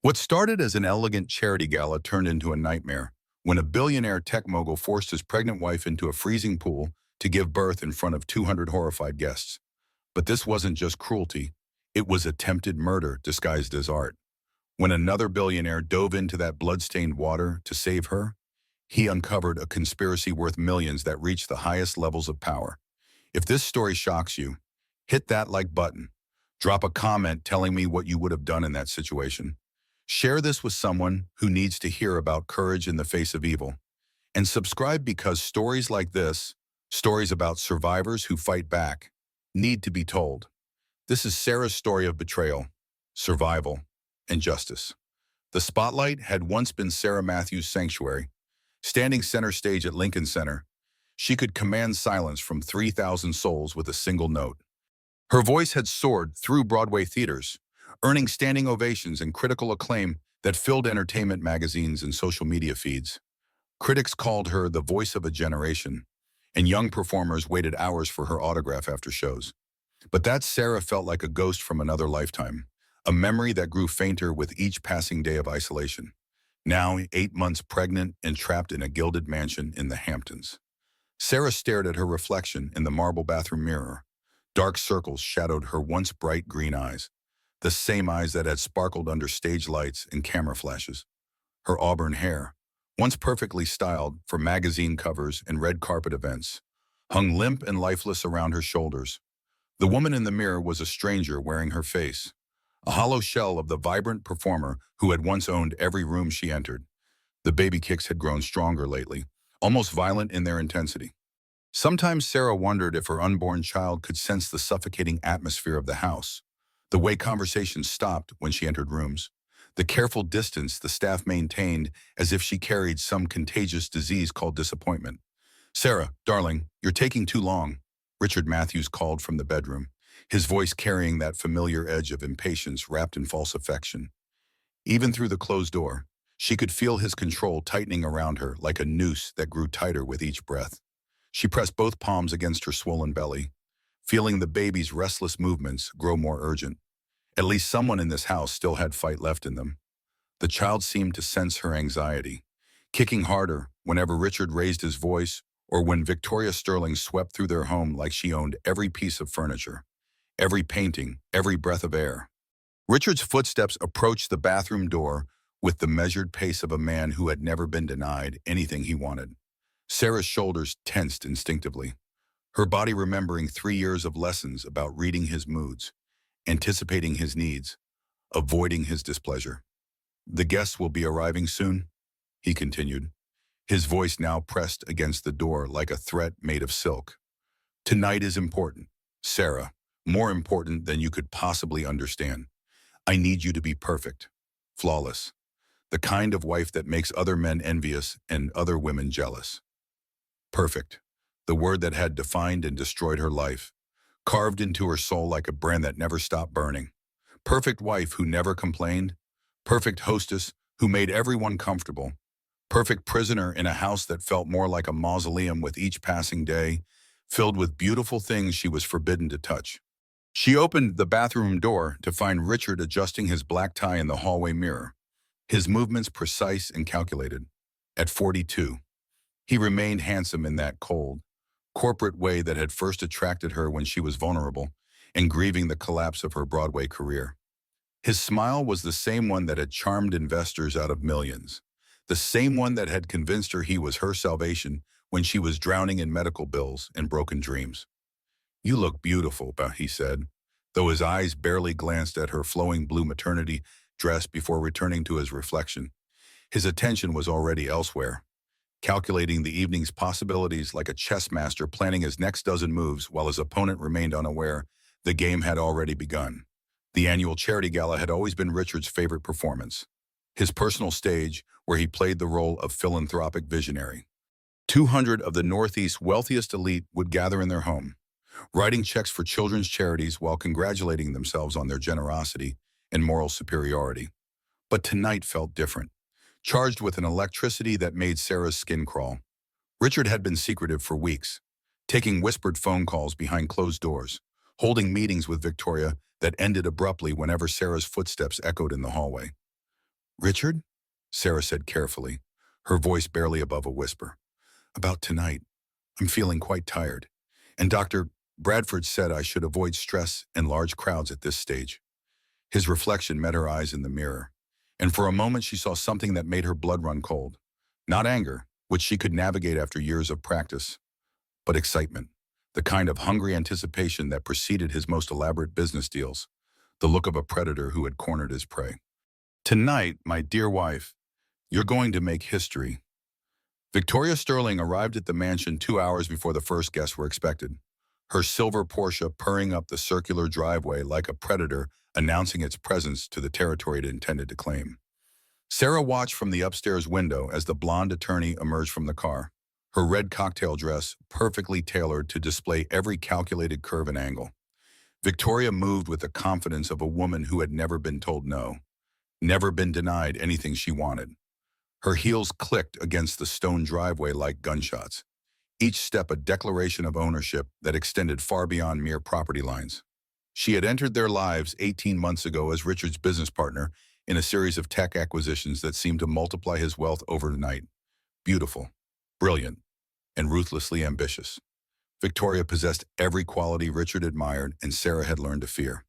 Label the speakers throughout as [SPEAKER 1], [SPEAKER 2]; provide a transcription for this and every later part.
[SPEAKER 1] What started as an elegant charity gala turned into a nightmare when a billionaire tech mogul forced his pregnant wife into a freezing pool to give birth in front of 200 horrified guests. But this wasn't just cruelty, it was attempted murder disguised as art. When another billionaire dove into that blood-stained water to save her, he uncovered a conspiracy worth millions that reached the highest levels of power. If this story shocks you, hit that like button. Drop a comment telling me what you would have done in that situation. Share this with someone who needs to hear about courage in the face of evil. And subscribe because stories like this, stories about survivors who fight back, need to be told. This is Sarah's story of betrayal, survival, and justice. The spotlight had once been Sarah Matthews' sanctuary. Standing center stage at Lincoln Center, she could command silence from 3,000 souls with a single note. Her voice had soared through Broadway theaters, earning standing ovations and critical acclaim that filled entertainment magazines and social media feeds. Critics called her the voice of a generation, and young performers waited hours for her autograph after shows. But that Sarah felt like a ghost from another lifetime, a memory that grew fainter with each passing day of isolation. Now, 8 months pregnant and trapped in a gilded mansion in the Hamptons. Sarah stared at her reflection in the marble bathroom mirror. Dark circles shadowed her once bright green eyes, the same eyes that had sparkled under stage lights and camera flashes. Her auburn hair, once perfectly styled for magazine covers and red carpet events, hung limp and lifeless around her shoulders. The woman in the mirror was a stranger wearing her face, a hollow shell of the vibrant performer who had once owned every room she entered. The baby kicks had grown stronger lately, almost violent in their intensity. Sometimes Sarah wondered if her unborn child could sense the suffocating atmosphere of the house, the way conversations stopped when she entered rooms, the careful distance the staff maintained as if she carried some contagious disease called disappointment. "Sarah, darling, you're taking too long," Richard Matthews called from the bedroom, his voice carrying that familiar edge of impatience wrapped in false affection. Even through the closed door, she could feel his control tightening around her like a noose that grew tighter with each breath. She pressed both palms against her swollen belly, feeling the baby's restless movements grow more urgent. At least someone in this house still had fight left in them. The child seemed to sense her anxiety, kicking harder whenever Richard raised his voice or when Victoria Sterling swept through their home like she owned every piece of furniture, every painting, every breath of air. Richard's footsteps approached the bathroom door with the measured pace of a man who had never been denied anything he wanted. Sarah's shoulders tensed instinctively, her body remembering 3 years of lessons about reading his moods, anticipating his needs, avoiding his displeasure. "The guests will be arriving soon," he continued, his voice now pressed against the door like a threat made of silk. "Tonight is important, Sarah, more important than you could possibly understand. I need you to be perfect, flawless, the kind of wife that makes other men envious and other women jealous." Perfect, the word that had defined and destroyed her life, carved into her soul like a brand that never stopped burning. Perfect wife who never complained, perfect hostess who made everyone comfortable, perfect prisoner in a house that felt more like a mausoleum with each passing day, filled with beautiful things she was forbidden to touch. She opened the bathroom door to find Richard adjusting his black tie in the hallway mirror, his movements precise and calculated. At 42, he remained handsome in that cold, corporate way that had first attracted her when she was vulnerable and grieving the collapse of her Broadway career. His smile was the same one that had charmed investors out of millions, the same one that had convinced her he was her salvation when she was drowning in medical bills and broken dreams. "You look beautiful," he said, though his eyes barely glanced at her flowing blue maternity dress before returning to his reflection. His attention was already elsewhere, calculating the evening's possibilities like a chess master planning his next dozen moves while his opponent remained unaware the game had already begun. The annual charity gala had always been Richard's favorite performance, his personal stage where he played the role of philanthropic visionary. 200 of the Northeast's wealthiest elite would gather in their home, writing checks for children's charities while congratulating themselves on their generosity and moral superiority. But tonight felt different, charged with an electricity that made Sarah's skin crawl. Richard had been secretive for weeks, taking whispered phone calls behind closed doors, holding meetings with Victoria that ended abruptly whenever Sarah's footsteps echoed in the hallway. Richard? Sarah said carefully, her voice barely above a whisper. About tonight. I'm feeling quite tired. And Dr. Bradford said I should avoid stress and large crowds at this stage. His reflection met her eyes in the mirror. And for a moment she saw something that made her blood run cold. Not anger, which she could navigate after years of practice, but excitement. The kind of hungry anticipation that preceded his most elaborate business deals. The look of a predator who had cornered his prey. Tonight, my dear wife, you're going to make history. Victoria Sterling arrived at the mansion 2 hours before the first guests were expected, her silver Porsche purring up the circular driveway like a predator announcing its presence to the territory it intended to claim. Sarah watched from the upstairs window as the blonde attorney emerged from the car, her red cocktail dress perfectly tailored to display every calculated curve and angle. Victoria moved with the confidence of a woman who had never been told no, never been denied anything she wanted. Her heels clicked against the stone driveway like gunshots, each step a declaration of ownership that extended far beyond mere property lines. She had entered their lives 18 months ago as Richard's business partner in a series of tech acquisitions that seemed to multiply his wealth overnight. Beautiful, brilliant, and ruthlessly ambitious. Victoria possessed every quality Richard admired and Sarah had learned to fear.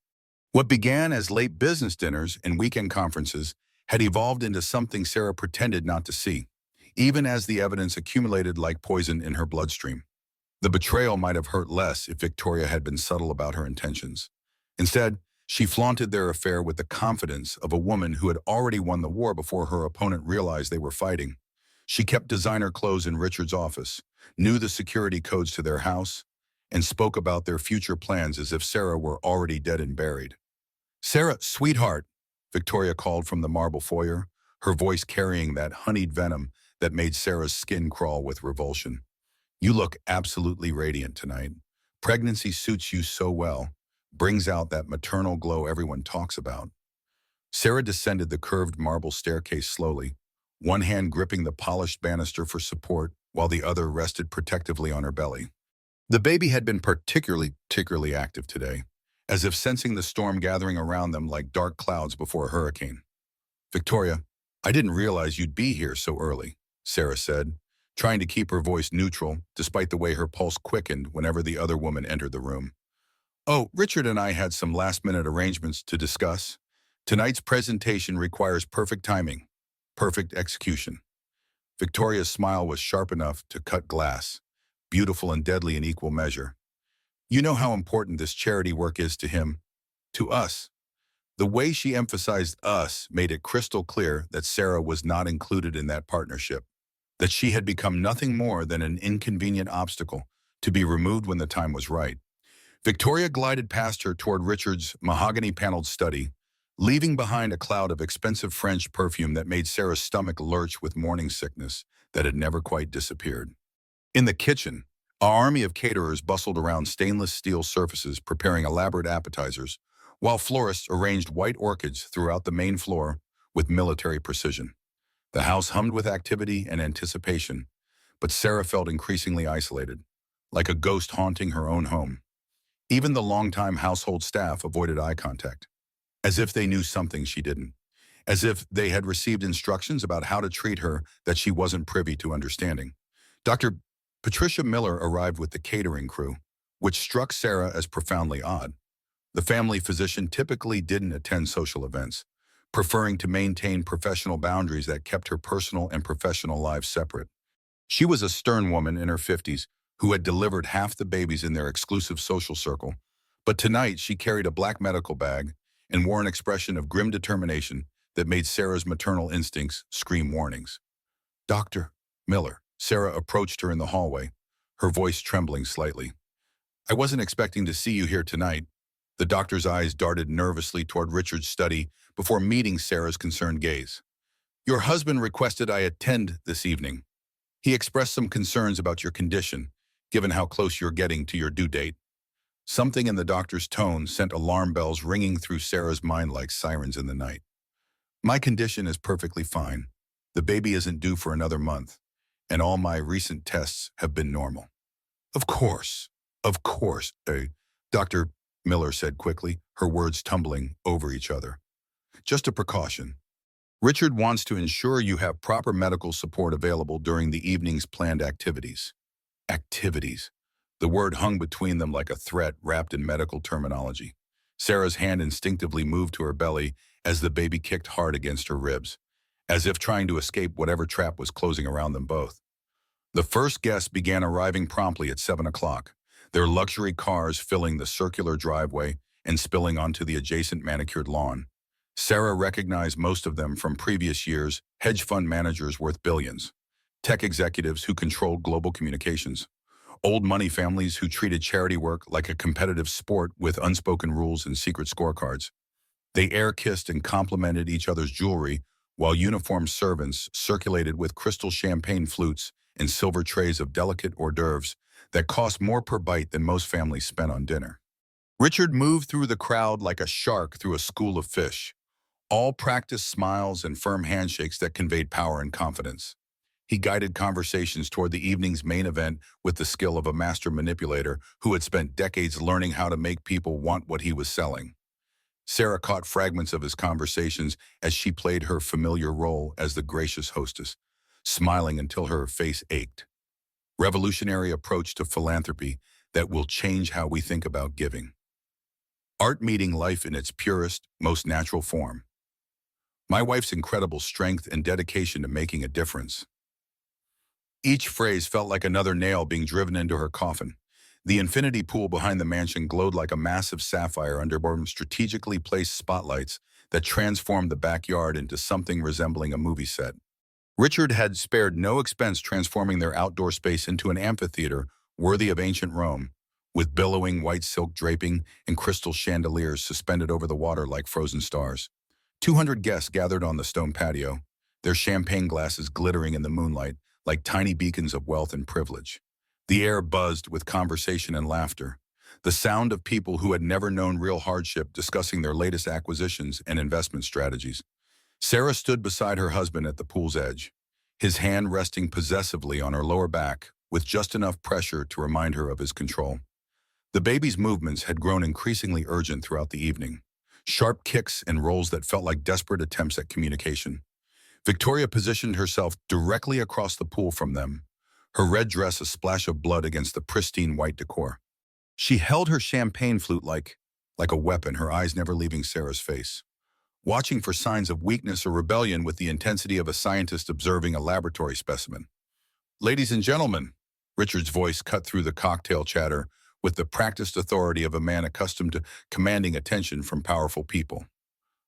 [SPEAKER 1] What began as late business dinners and weekend conferences had evolved into something Sarah pretended not to see, even as the evidence accumulated like poison in her bloodstream. The betrayal might have hurt less if Victoria had been subtle about her intentions. Instead, she flaunted their affair with the confidence of a woman who had already won the war before her opponent realized they were fighting. She kept designer clothes in Richard's office, knew the security codes to their house, and spoke about their future plans as if Sarah were already dead and buried. Sarah, sweetheart, Victoria called from the marble foyer, her voice carrying that honeyed venom that made Sarah's skin crawl with revulsion. You look absolutely radiant tonight. Pregnancy suits you so well, brings out that maternal glow everyone talks about. Sarah descended the curved marble staircase slowly, one hand gripping the polished banister for support while the other rested protectively on her belly. The baby had been particularly active today, as if sensing the storm gathering around them like dark clouds before a hurricane. Victoria, I didn't realize you'd be here so early, Sarah said, trying to keep her voice neutral despite the way her pulse quickened whenever the other woman entered the room. Oh, Richard and I had some last-minute arrangements to discuss. Tonight's presentation requires perfect timing, perfect execution. Victoria's smile was sharp enough to cut glass, beautiful and deadly in equal measure. You know how important this charity work is to him, to us. The way she emphasized us made it crystal clear that Sarah was not included in that partnership, that she had become nothing more than an inconvenient obstacle to be removed when the time was right. Victoria glided past her toward Richard's mahogany-paneled study, leaving behind a cloud of expensive French perfume that made Sarah's stomach lurch with morning sickness that had never quite disappeared. In the kitchen, an army of caterers bustled around stainless steel surfaces preparing elaborate appetizers, while florists arranged white orchids throughout the main floor with military precision. The house hummed with activity and anticipation, but Sarah felt increasingly isolated, like a ghost haunting her own home. Even the longtime household staff avoided eye contact, as if they knew something she didn't, as if they had received instructions about how to treat her that she wasn't privy to understanding. Dr. Patricia Miller arrived with the catering crew, which struck Sarah as profoundly odd. The family physician typically didn't attend social events, preferring to maintain professional boundaries that kept her personal and professional lives separate. She was a stern woman in her 50s who had delivered half the babies in their exclusive social circle, but tonight she carried a black medical bag and wore an expression of grim determination that made Sarah's maternal instincts scream warnings. Dr. Miller, Sarah approached her in the hallway, her voice trembling slightly. I wasn't expecting to see you here tonight. The doctor's eyes darted nervously toward Richard's study before meeting Sarah's concerned gaze. Your husband requested I attend this evening. He expressed some concerns about your condition, given how close you're getting to your due date. Something in the doctor's tone sent alarm bells ringing through Sarah's mind like sirens in the night. My condition is perfectly fine. The baby isn't due for another month, and all my recent tests have been normal. Of course, Dr. Miller said quickly, her words tumbling over each other. Just a precaution. Richard wants to ensure you have proper medical support available during the evening's planned activities. Activities. The word hung between them like a threat wrapped in medical terminology. Sarah's hand instinctively moved to her belly as the baby kicked hard against her ribs, as if trying to escape whatever trap was closing around them both. The first guests began arriving promptly at 7 o'clock, their luxury cars filling the circular driveway and spilling onto the adjacent manicured lawn. Sarah recognized most of them from previous years, hedge fund managers worth billions, tech executives who controlled global communications, old money families who treated charity work like a competitive sport with unspoken rules and secret scorecards. They air-kissed and complimented each other's jewelry, while uniformed servants circulated with crystal champagne flutes and silver trays of delicate hors d'oeuvres that cost more per bite than most families spent on dinner. Richard moved through the crowd like a shark through a school of fish, all practiced smiles and firm handshakes that conveyed power and confidence. He guided conversations toward the evening's main event with the skill of a master manipulator who had spent decades learning how to make people want what he was selling. Sarah caught fragments of his conversations as she played her familiar role as the gracious hostess, smiling until her face ached. Revolutionary approach to philanthropy that will change how we think about giving. Art meeting life in its purest, most natural form. My wife's incredible strength and dedication to making a difference. Each phrase felt like another nail being driven into her coffin. The infinity pool behind the mansion glowed like a massive sapphire under strategically placed spotlights that transformed the backyard into something resembling a movie set. Richard had spared no expense transforming their outdoor space into an amphitheater worthy of ancient Rome, with billowing white silk draping and crystal chandeliers suspended over the water like frozen stars. 200 guests gathered on the stone patio, their champagne glasses glittering in the moonlight like tiny beacons of wealth and privilege. The air buzzed with conversation and laughter, the sound of people who had never known real hardship discussing their latest acquisitions and investment strategies. Sarah stood beside her husband at the pool's edge, his hand resting possessively on her lower back, with just enough pressure to remind her of his control. The baby's movements had grown increasingly urgent throughout the evening, sharp kicks and rolls that felt like desperate attempts at communication. Victoria positioned herself directly across the pool from them, her red dress a splash of blood against the pristine white decor. She held her champagne flute like a weapon, her eyes never leaving Sarah's face, watching for signs of weakness or rebellion with the intensity of a scientist observing a laboratory specimen. "Ladies and gentlemen," Richard's voice cut through the cocktail chatter with the practiced authority of a man accustomed to commanding attention from powerful people.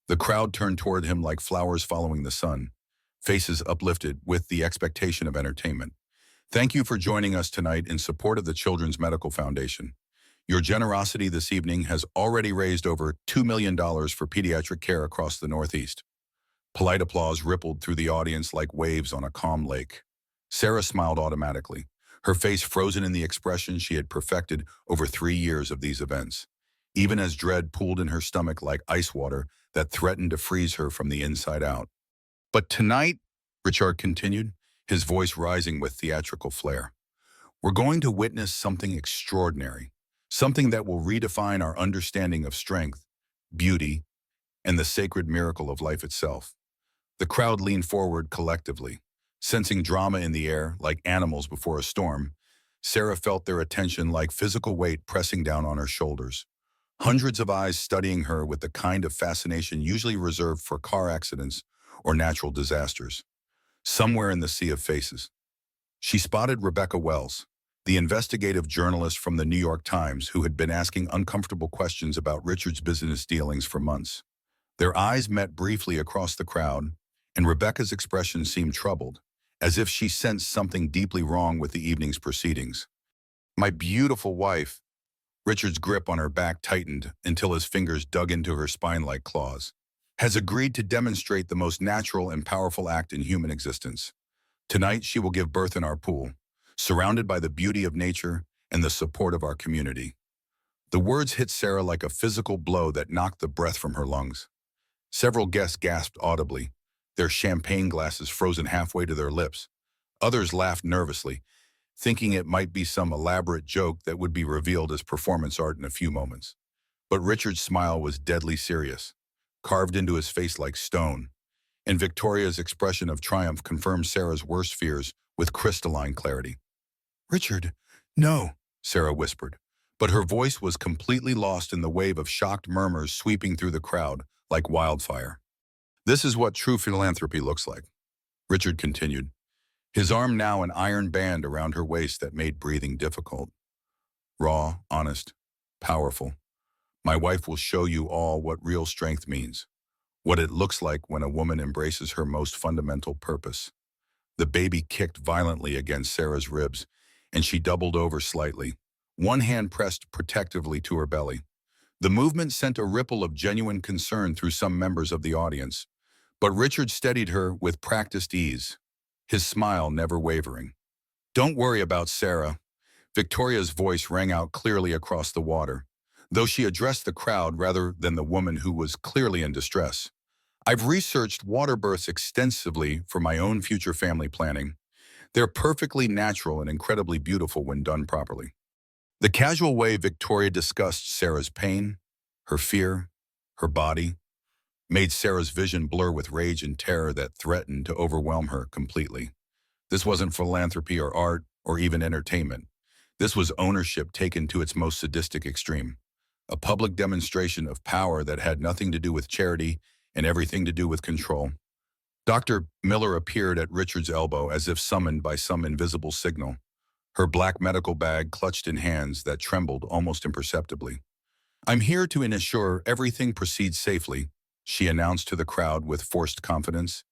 [SPEAKER 1] The crowd turned toward him like flowers following the sun, faces uplifted with the expectation of entertainment. "Thank you for joining us tonight in support of the Children's Medical Foundation. Your generosity this evening has already raised over $2 million for pediatric care across the Northeast." Polite applause rippled through the audience like waves on a calm lake. Sarah smiled automatically, her face frozen in the expression she had perfected over 3 years of these events, even as dread pooled in her stomach like ice water that threatened to freeze her from the inside out. "But tonight," Richard continued, his voice rising with theatrical flair, "we're going to witness something extraordinary, something that will redefine our understanding of strength, beauty, and the sacred miracle of life itself." The crowd leaned forward collectively, sensing drama in the air like animals before a storm. Sarah felt their attention like physical weight pressing down on her shoulders. Hundreds of eyes studying her with the kind of fascination usually reserved for car accidents or natural disasters. Somewhere in the sea of faces, she spotted Rebecca Wells, the investigative journalist from the New York Times who had been asking uncomfortable questions about Richard's business dealings for months. Their eyes met briefly across the crowd, and Rebecca's expression seemed troubled, as if she sensed something deeply wrong with the evening's proceedings. "My beautiful wife," Richard's grip on her back tightened until his fingers dug into her spine like claws, "has agreed to demonstrate the most natural and powerful act in human existence. Tonight she will give birth in our pool, surrounded by the beauty of nature and the support of our community." The words hit Sarah like a physical blow that knocked the breath from her lungs. Several guests gasped audibly, their champagne glasses frozen halfway to their lips. Others laughed nervously, thinking it might be some elaborate joke that would be revealed as performance art in a few moments. But Richard's smile was deadly serious, carved into his face like stone. and Victoria's expression of triumph confirmed Sarah's worst fears with crystalline clarity. "Richard, no," Sarah whispered, but her voice was completely lost in the wave of shocked murmurs sweeping through the crowd like wildfire. "This is what true philanthropy looks like," Richard continued, his arm now an iron band around her waist that made breathing difficult. "Raw, honest, powerful. My wife will show you all what real strength means, what it looks like when a woman embraces her most fundamental purpose." The baby kicked violently against Sarah's ribs, and she doubled over slightly, one hand pressed protectively to her belly. The movement sent a ripple of genuine concern through some members of the audience, but Richard steadied her with practiced ease, his smile never wavering. "Don't worry about Sarah." Victoria's voice rang out clearly across the water, though she addressed the crowd rather than the woman who was clearly in distress. "I've researched water births extensively for my own future family planning. They're perfectly natural and incredibly beautiful when done properly." The casual way Victoria discussed Sarah's pain, her fear, her body, made Sarah's vision blur with rage and terror that threatened to overwhelm her completely. This wasn't philanthropy or art or even entertainment. This was ownership taken to its most sadistic extreme, a public demonstration of power that had nothing to do with charity and everything to do with control. Dr. Miller appeared at Richard's elbow as if summoned by some invisible signal, her black medical bag clutched in hands that trembled almost imperceptibly. "I'm here to ensure everything proceeds safely," she announced to the crowd with forced confidence.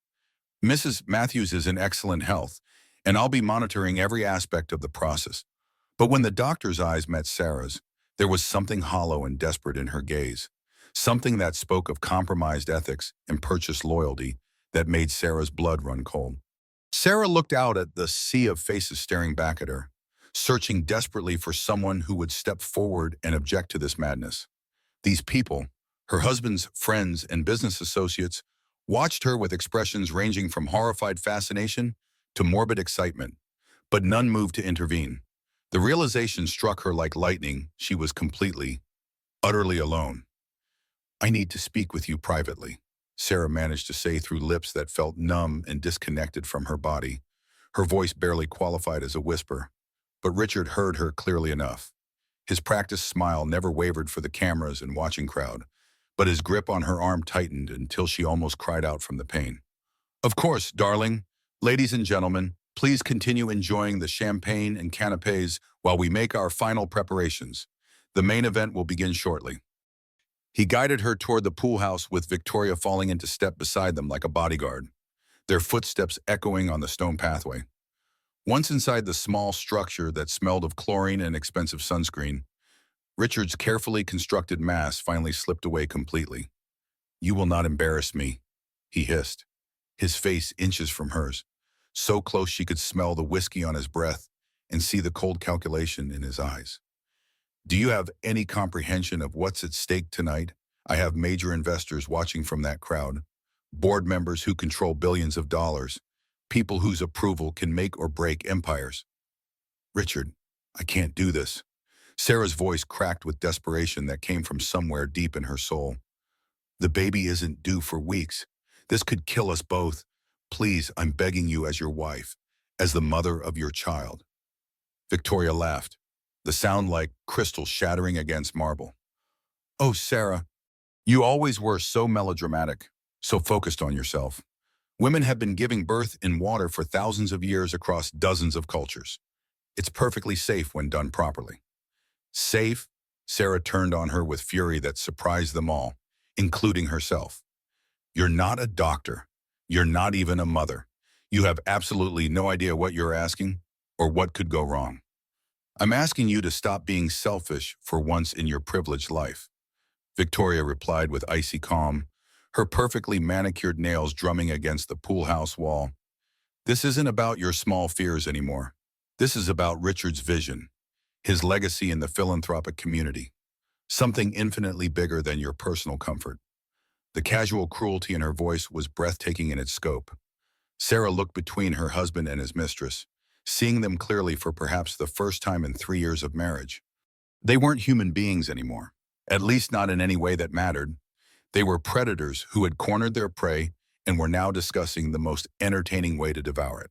[SPEAKER 1] "Mrs. Matthews is in excellent health, and I'll be monitoring every aspect of the process." But when the doctor's eyes met Sarah's, there was something hollow and desperate in her gaze, something that spoke of compromised ethics and purchased loyalty that made Sarah's blood run cold. Sarah looked out at the sea of faces staring back at her, searching desperately for someone who would step forward and object to this madness. These people, her husband's friends and business associates, watched her with expressions ranging from horrified fascination to morbid excitement, but none moved to intervene. The realization struck her like lightning. She was completely, utterly alone. "I need to speak with you privately," Sarah managed to say through lips that felt numb and disconnected from her body. Her voice barely qualified as a whisper, but Richard heard her clearly enough. His practiced smile never wavered for the cameras and watching crowd, but his grip on her arm tightened until she almost cried out from the pain. "Of course, darling. Ladies and gentlemen, please continue enjoying the champagne and canapés while we make our final preparations. The main event will begin shortly." He guided her toward the pool house with Victoria falling into step beside them like a bodyguard, their footsteps echoing on the stone pathway. Once inside the small structure that smelled of chlorine and expensive sunscreen, Richard's carefully constructed mask finally slipped away completely. "You will not embarrass me," he hissed, his face inches from hers, so close she could smell the whiskey on his breath and see the cold calculation in his eyes. "Do you have any comprehension of what's at stake tonight? I have major investors watching from that crowd, board members who control billions of dollars, people whose approval can make or break empires." "Richard, I can't do this." Sarah's voice cracked with desperation that came from somewhere deep in her soul. "The baby isn't due for weeks. This could kill us both. Please, I'm begging you as your wife, as the mother of your child." Victoria laughed, the sound like crystal shattering against marble. "Oh, Sarah, you always were so melodramatic, so focused on yourself. Women have been giving birth in water for thousands of years across dozens of cultures. It's perfectly safe when done properly." "Safe?" Sarah turned on her with fury that surprised them all, including herself. "You're not a doctor. You're not even a mother. You have absolutely no idea what you're asking or what could go wrong. I'm asking you to stop being selfish for once in your privileged life." Victoria replied with icy calm, her perfectly manicured nails drumming against the pool house wall. "This isn't about your small fears anymore. This is about Richard's vision, his legacy in the philanthropic community, something infinitely bigger than your personal comfort." The casual cruelty in her voice was breathtaking in its scope. Sarah looked between her husband and his mistress, seeing them clearly for perhaps the first time in 3 years of marriage. They weren't human beings anymore, at least not in any way that mattered. They were predators who had cornered their prey and we're now discussing the most entertaining way to devour it.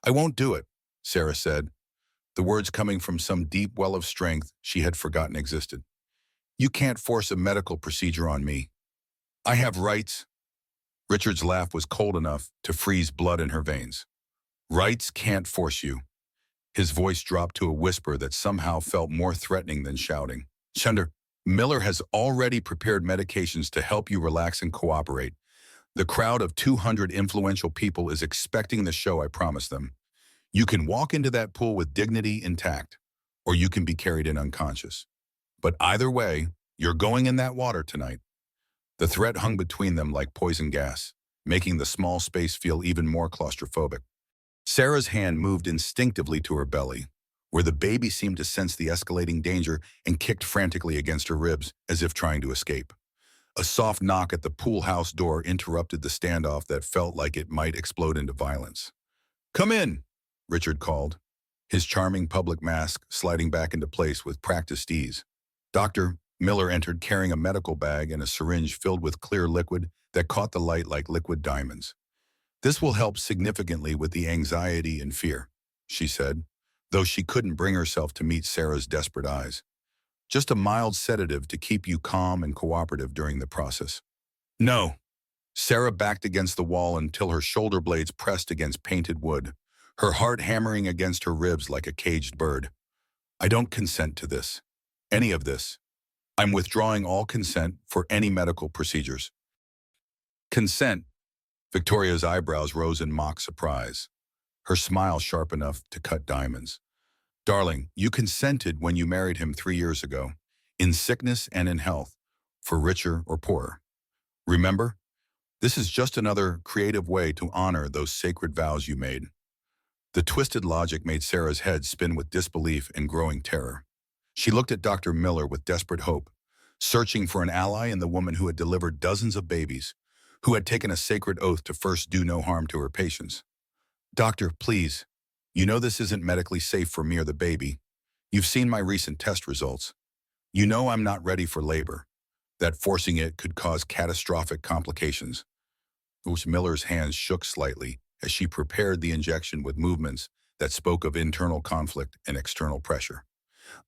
[SPEAKER 1] I won't do it, Sarah said, the words coming from some deep well of strength she had forgotten existed. You can't force a medical procedure on me. I have rights. Richard's laugh was cold enough to freeze blood in her veins. Rights can't force you. His voice dropped to a whisper that somehow felt more threatening than shouting. Chunder, Miller has already prepared medications to help you relax and cooperate. The crowd of 200 influential people is expecting the show I promised them. You can walk into that pool with dignity intact, or you can be carried in unconscious. But either way, you're going in that water tonight. The threat hung between them like poison gas, making the small space feel even more claustrophobic. Sarah's hand moved instinctively to her belly, where the baby seemed to sense the escalating danger and kicked frantically against her ribs as if trying to escape. A soft knock at the pool house door interrupted the standoff that felt like it might explode into violence. Come in, Richard called, his charming public mask sliding back into place with practiced ease. Dr. Miller entered carrying a medical bag and a syringe filled with clear liquid that caught the light like liquid diamonds. This will help significantly with the anxiety and fear, she said, though she couldn't bring herself to meet Sarah's desperate eyes. Just a mild sedative to keep you calm and cooperative during the process. No. Sarah backed against the wall until her shoulder blades pressed against painted wood, her heart hammering against her ribs like a caged bird. I don't consent to this. Any of this. I'm withdrawing all consent for any medical procedures. Consent? Victoria's eyebrows rose in mock surprise, her smile sharp enough to cut diamonds. Darling, you consented when you married him 3 years ago, in sickness and in health, for richer or poorer. Remember? This is just another creative way to honor those sacred vows you made. The twisted logic made Sarah's head spin with disbelief and growing terror. She looked at Dr. Miller with desperate hope, searching for an ally in the woman who had delivered dozens of babies, who had taken a sacred oath to first do no harm to her patients. Doctor, please, you know this isn't medically safe for me or the baby. You've seen my recent test results. You know I'm not ready for labor, that forcing it could cause catastrophic complications. Miller's hands shook slightly as she prepared the injection with movements that spoke of internal conflict and external pressure.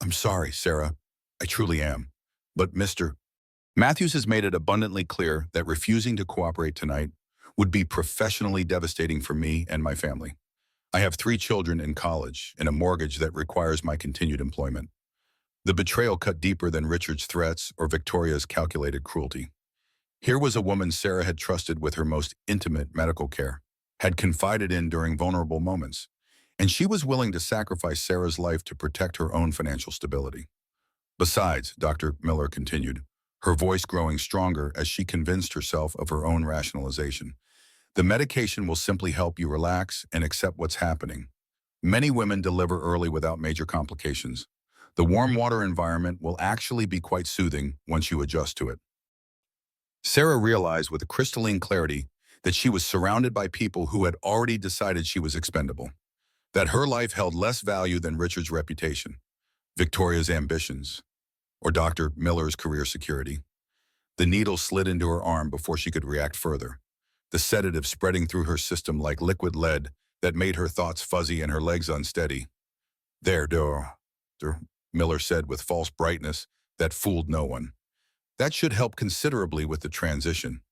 [SPEAKER 1] I'm sorry, Sarah. I truly am. But Mr. Matthews has made it abundantly clear that refusing to cooperate tonight would be professionally devastating for me and my family. I have 3 children in college and a mortgage that requires my continued employment. The betrayal cut deeper than Richard's threats or Victoria's calculated cruelty. Here was a woman Sarah had trusted with her most intimate medical care, had confided in during vulnerable moments, and she was willing to sacrifice Sarah's life to protect her own financial stability. Besides, Dr. Miller continued, her voice growing stronger as she convinced herself of her own rationalization. The medication will simply help you relax and accept what's happening. Many women deliver early without major complications. The warm water environment will actually be quite soothing once you adjust to it. Sarah realized with crystalline clarity that she was surrounded by people who had already decided she was expendable, that her life held less value than Richard's reputation, Victoria's ambitions, or Dr. Miller's career security. The needle slid into her arm before she could react further, the sedative spreading through her system like liquid lead that made her thoughts fuzzy and her legs unsteady. There, Miller said with false brightness that fooled no one. That should help considerably with the transition.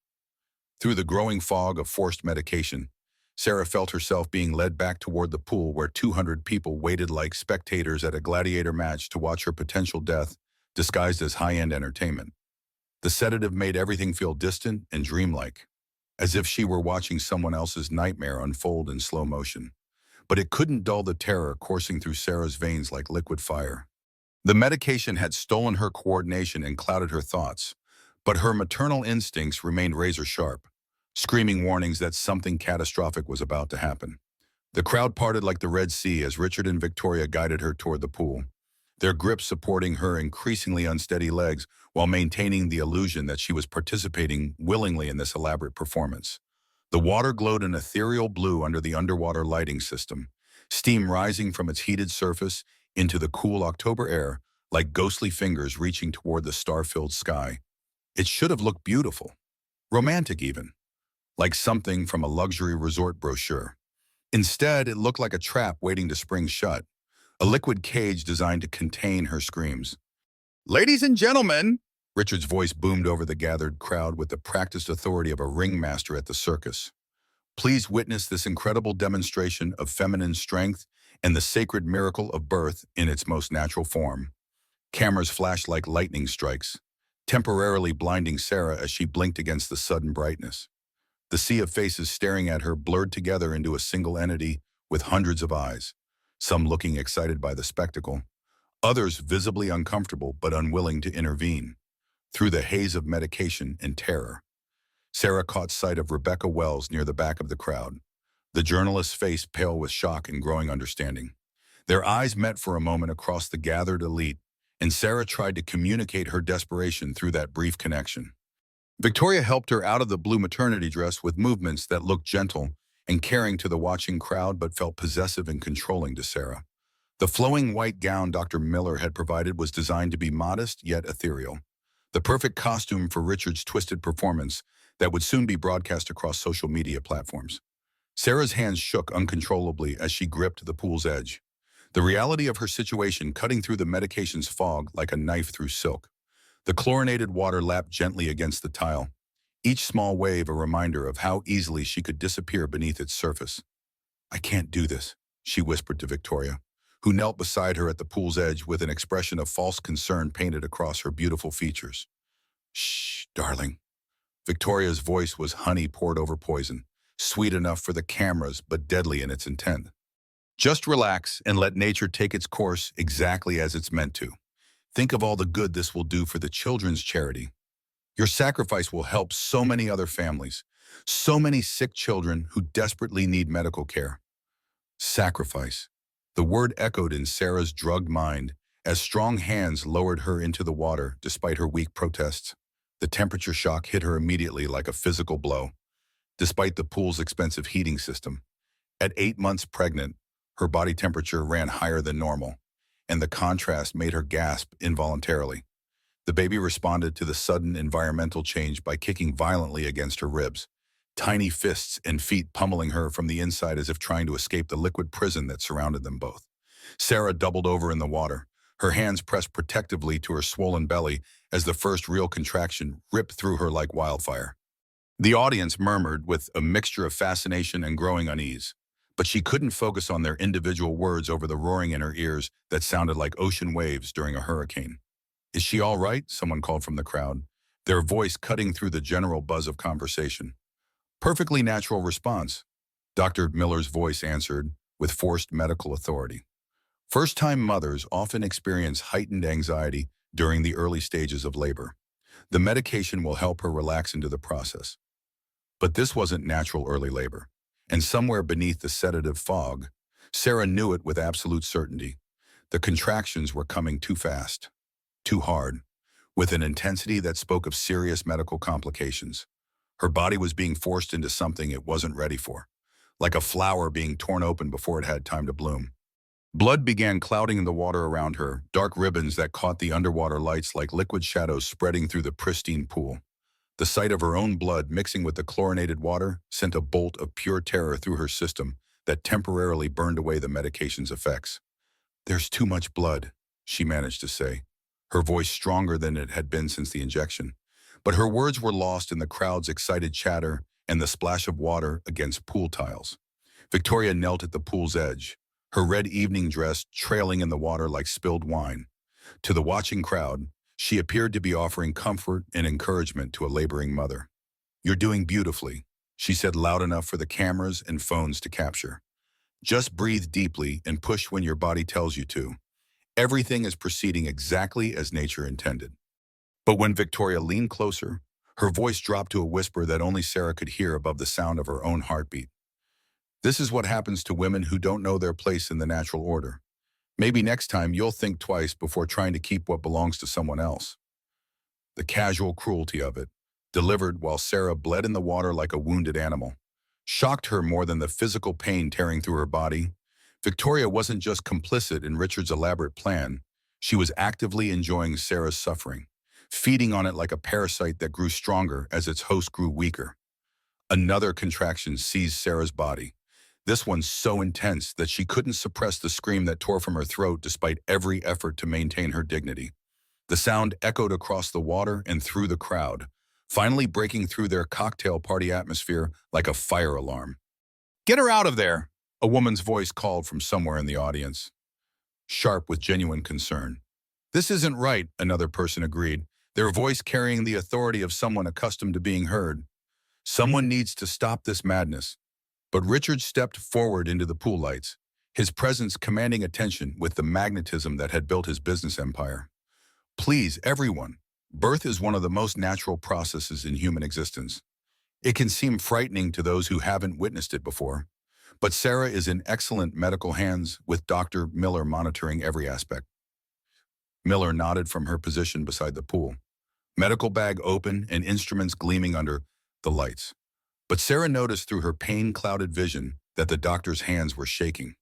[SPEAKER 1] Through the growing fog of forced medication, Sarah felt herself being led back toward the pool where 200 people waited like spectators at a gladiator match to watch her potential death disguised as high-end entertainment. The sedative made everything feel distant and dreamlike, as if she were watching someone else's nightmare unfold in slow motion. But it couldn't dull the terror coursing through Sarah's veins like liquid fire. The medication had stolen her coordination and clouded her thoughts, but her maternal instincts remained razor-sharp, screaming warnings that something catastrophic was about to happen. The crowd parted like the Red Sea as Richard and Victoria guided her toward the pool, their grip supporting her increasingly unsteady legs while maintaining the illusion that she was participating willingly in this elaborate performance. The water glowed an ethereal blue under the underwater lighting system, steam rising from its heated surface into the cool October air like ghostly fingers reaching toward the star-filled sky. It should have looked beautiful, romantic even. like something from a luxury resort brochure. Instead, it looked like a trap waiting to spring shut, a liquid cage designed to contain her screams. "Ladies and gentlemen," Richard's voice boomed over the gathered crowd with the practiced authority of a ringmaster at the circus. "Please witness this incredible demonstration of feminine strength and the sacred miracle of birth in its most natural form." Cameras flashed like lightning strikes, temporarily blinding Sarah as she blinked against the sudden brightness. The sea of faces staring at her blurred together into a single entity with hundreds of eyes, some looking excited by the spectacle, others visibly uncomfortable but unwilling to intervene. Through the haze of medication and terror, Sarah caught sight of Rebecca Wells near the back of the crowd, the journalist's face pale with shock and growing understanding. Their eyes met for a moment across the gathered elite, and Sarah tried to communicate her desperation through that brief connection. Victoria helped her out of the blue maternity dress with movements that looked gentle and caring to the watching crowd but felt possessive and controlling to Sarah. The flowing white gown Dr. Miller had provided was designed to be modest yet ethereal, the perfect costume for Richard's twisted performance that would soon be broadcast across social media platforms. Sarah's hands shook uncontrollably as she gripped the pool's edge, the reality of her situation cutting through the medication's fog like a knife through silk. The chlorinated water lapped gently against the tile, each small wave a reminder of how easily she could disappear beneath its surface. "I can't do this," she whispered to Victoria, who knelt beside her at the pool's edge with an expression of false concern painted across her beautiful features. "Shh, darling." Victoria's voice was honey poured over poison, sweet enough for the cameras but deadly in its intent. "Just relax and let nature take its course exactly as it's meant to. Think of all the good this will do for the children's charity. Your sacrifice will help so many other families, so many sick children who desperately need medical care." Sacrifice. The word echoed in Sarah's drugged mind as strong hands lowered her into the water despite her weak protests. The temperature shock hit her immediately like a physical blow, despite the pool's expensive heating system. At 8 months pregnant, her body temperature ran higher than normal, and the contrast made her gasp involuntarily. The baby responded to the sudden environmental change by kicking violently against her ribs, tiny fists and feet pummeling her from the inside as if trying to escape the liquid prison that surrounded them both. Sarah doubled over in the water, her hands pressed protectively to her swollen belly as the first real contraction ripped through her like wildfire. The audience murmured with a mixture of fascination and growing unease, but she couldn't focus on their individual words over the roaring in her ears that sounded like ocean waves during a hurricane. "Is she all right?" someone called from the crowd, their voice cutting through the general buzz of conversation. "Perfectly natural response," Dr. Miller's voice answered with forced medical authority. First-time mothers often experience heightened anxiety during the early stages of labor. The medication will help her relax into the process. But this wasn't natural early labor, and somewhere beneath the sedative fog, Sarah knew it with absolute certainty. The contractions were coming too fast, too hard, with an intensity that spoke of serious medical complications. Her body was being forced into something it wasn't ready for, like a flower being torn open before it had time to bloom. Blood began clouding in the water around her, dark ribbons that caught the underwater lights like liquid shadows spreading through the pristine pool. The sight of her own blood mixing with the chlorinated water sent a bolt of pure terror through her system that temporarily burned away the medication's effects. "There's too much blood," she managed to say, her voice stronger than it had been since the injection. But her words were lost in the crowd's excited chatter and the splash of water against pool tiles. Victoria knelt at the pool's edge, her red evening dress trailing in the water like spilled wine. To the watching crowd, she appeared to be offering comfort and encouragement to a laboring mother. "You're doing beautifully," she said loud enough for the cameras and phones to capture. "Just breathe deeply and push when your body tells you to. Everything is proceeding exactly as nature intended." But when Victoria leaned closer, her voice dropped to a whisper that only Sarah could hear above the sound of her own heartbeat. "This is what happens to women who don't know their place in the natural order. Maybe next time you'll think twice before trying to keep what belongs to someone else." The casual cruelty of it, delivered while Sarah bled in the water like a wounded animal, shocked her more than the physical pain tearing through her body. Victoria wasn't just complicit in Richard's elaborate plan, she was actively enjoying Sarah's suffering, feeding on it like a parasite that grew stronger as its host grew weaker. Another contraction seized Sarah's body. This one so intense that she couldn't suppress the scream that tore from her throat despite every effort to maintain her dignity. The sound echoed across the water and through the crowd, finally breaking through their cocktail party atmosphere like a fire alarm. "Get her out of there!" A woman's voice called from somewhere in the audience, sharp with genuine concern. "This isn't right," another person agreed, their voice carrying the authority of someone accustomed to being heard. "Someone needs to stop this madness." But Richard stepped forward into the pool lights, his presence commanding attention with the magnetism that had built his business empire. "Please, everyone, birth is one of the most natural processes in human existence. It can seem frightening to those who haven't witnessed it before, but Sarah is in excellent medical hands with Dr. Miller monitoring every aspect." Miller nodded from her position beside the pool, medical bag open and instruments gleaming under the lights. But Sarah noticed through her pain-clouded vision that the doctor's hands were shaking,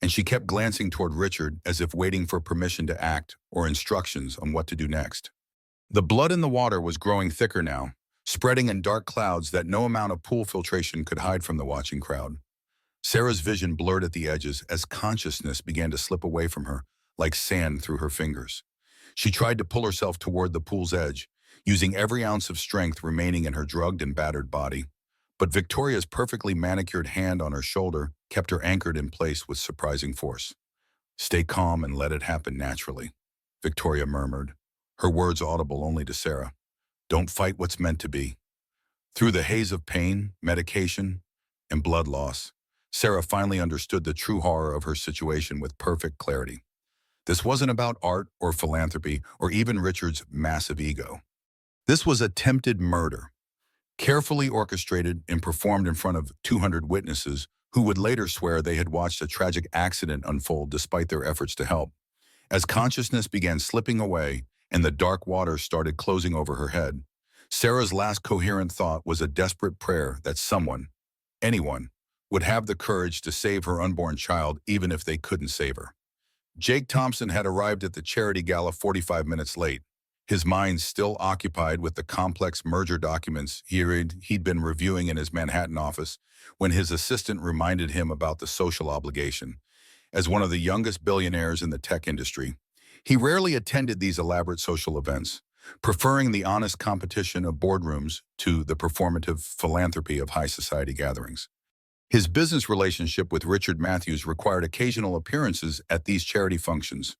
[SPEAKER 1] and she kept glancing toward Richard as if waiting for permission to act or instructions on what to do next. The blood in the water was growing thicker now, spreading in dark clouds that no amount of pool filtration could hide from the watching crowd. Sarah's vision blurred at the edges as consciousness began to slip away from her, like sand through her fingers. She tried to pull herself toward the pool's edge, using every ounce of strength remaining in her drugged and battered body. But Victoria's perfectly manicured hand on her shoulder kept her anchored in place with surprising force. "Stay calm and let it happen naturally," Victoria murmured, her words audible only to Sarah. "Don't fight what's meant to be." Through the haze of pain, medication, and blood loss, Sarah finally understood the true horror of her situation with perfect clarity. This wasn't about art or philanthropy or even Richard's massive ego. This was attempted murder, carefully orchestrated and performed in front of 200 witnesses who would later swear they had watched a tragic accident unfold despite their efforts to help. As consciousness began slipping away and the dark water started closing over her head, Sarah's last coherent thought was a desperate prayer that someone, anyone, would have the courage to save her unborn child even if they couldn't save her. Jake Thompson had arrived at the charity gala 45 minutes late, his mind still occupied with the complex merger documents he'd been reviewing in his Manhattan office when his assistant reminded him about the social obligation. As one of the youngest billionaires in the tech industry, he rarely attended these elaborate social events, preferring the honest competition of boardrooms to the performative philanthropy of high society gatherings. His business relationship with Richard Matthews required occasional appearances at these charity functions,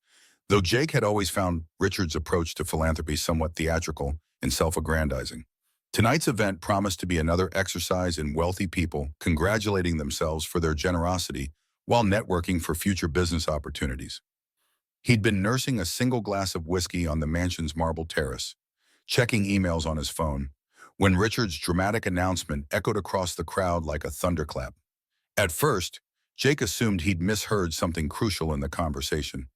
[SPEAKER 1] though Jake had always found Richard's approach to philanthropy somewhat theatrical and self-aggrandizing. Tonight's event promised to be another exercise in wealthy people congratulating themselves for their generosity while networking for future business opportunities. He'd been nursing a single glass of whiskey on the mansion's marble terrace, checking emails on his phone, when Richard's dramatic announcement echoed across the crowd like a thunderclap. At first, Jake assumed he'd misheard something crucial in the conversation.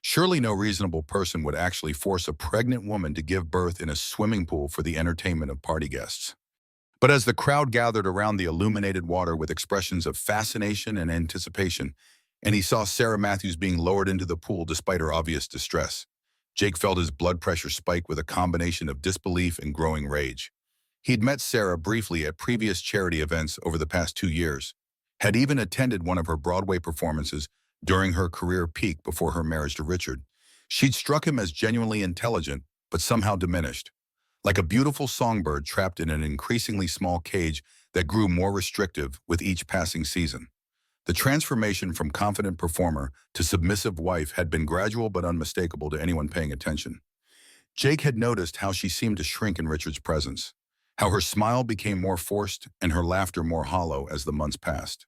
[SPEAKER 1] Surely no reasonable person would actually force a pregnant woman to give birth in a swimming pool for the entertainment of party guests. But as the crowd gathered around the illuminated water with expressions of fascination and anticipation, and he saw Sarah Matthews being lowered into the pool despite her obvious distress, Jake felt his blood pressure spike with a combination of disbelief and growing rage. He'd met Sarah briefly at previous charity events over the past 2 years, had even attended one of her Broadway performances during her career peak before her marriage to Richard. She'd struck him as genuinely intelligent, but somehow diminished, like a beautiful songbird trapped in an increasingly small cage that grew more restrictive with each passing season. The transformation from confident performer to submissive wife had been gradual but unmistakable to anyone paying attention. Jake had noticed how she seemed to shrink in Richard's presence, how her smile became more forced and her laughter more hollow as the months passed.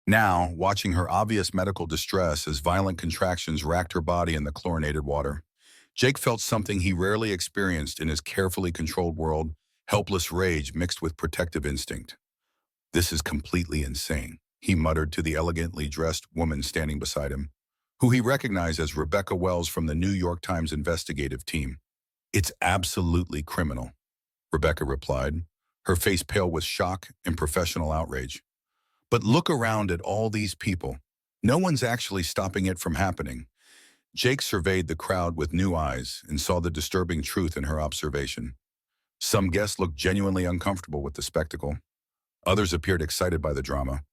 [SPEAKER 1] Now, watching her obvious medical distress as violent contractions racked her body in the chlorinated water, Jake felt something he rarely experienced in his carefully controlled world, helpless rage mixed with protective instinct. "This is completely insane," he muttered to the elegantly dressed woman standing beside him, who he recognized as Rebecca Wells from the New York Times investigative team. "It's absolutely criminal," Rebecca replied, her face pale with shock and professional outrage. "But look around at all these people. No one's actually stopping it from happening." Jake surveyed the crowd with new eyes and saw the disturbing truth in her observation. Some guests looked genuinely uncomfortable with the spectacle. Others appeared excited by the drama,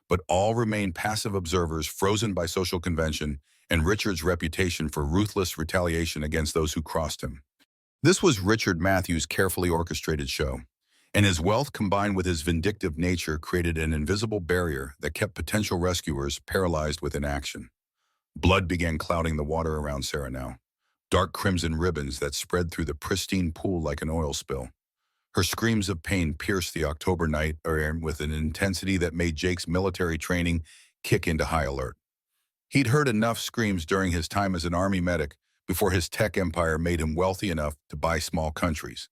[SPEAKER 1] but all remained passive observers frozen by social convention and Richard's reputation for ruthless retaliation against those who crossed him. This was Richard Matthews' carefully orchestrated show, and his wealth combined with his vindictive nature created an invisible barrier that kept potential rescuers paralyzed with inaction. Blood began clouding the water around Sarah now, dark crimson ribbons that spread through the pristine pool like an oil spill. Her screams of pain pierced the October night air with an intensity that made Jake's military training kick into high alert. He'd heard enough screams during his time as an army medic before his tech empire made him wealthy enough to buy small countries.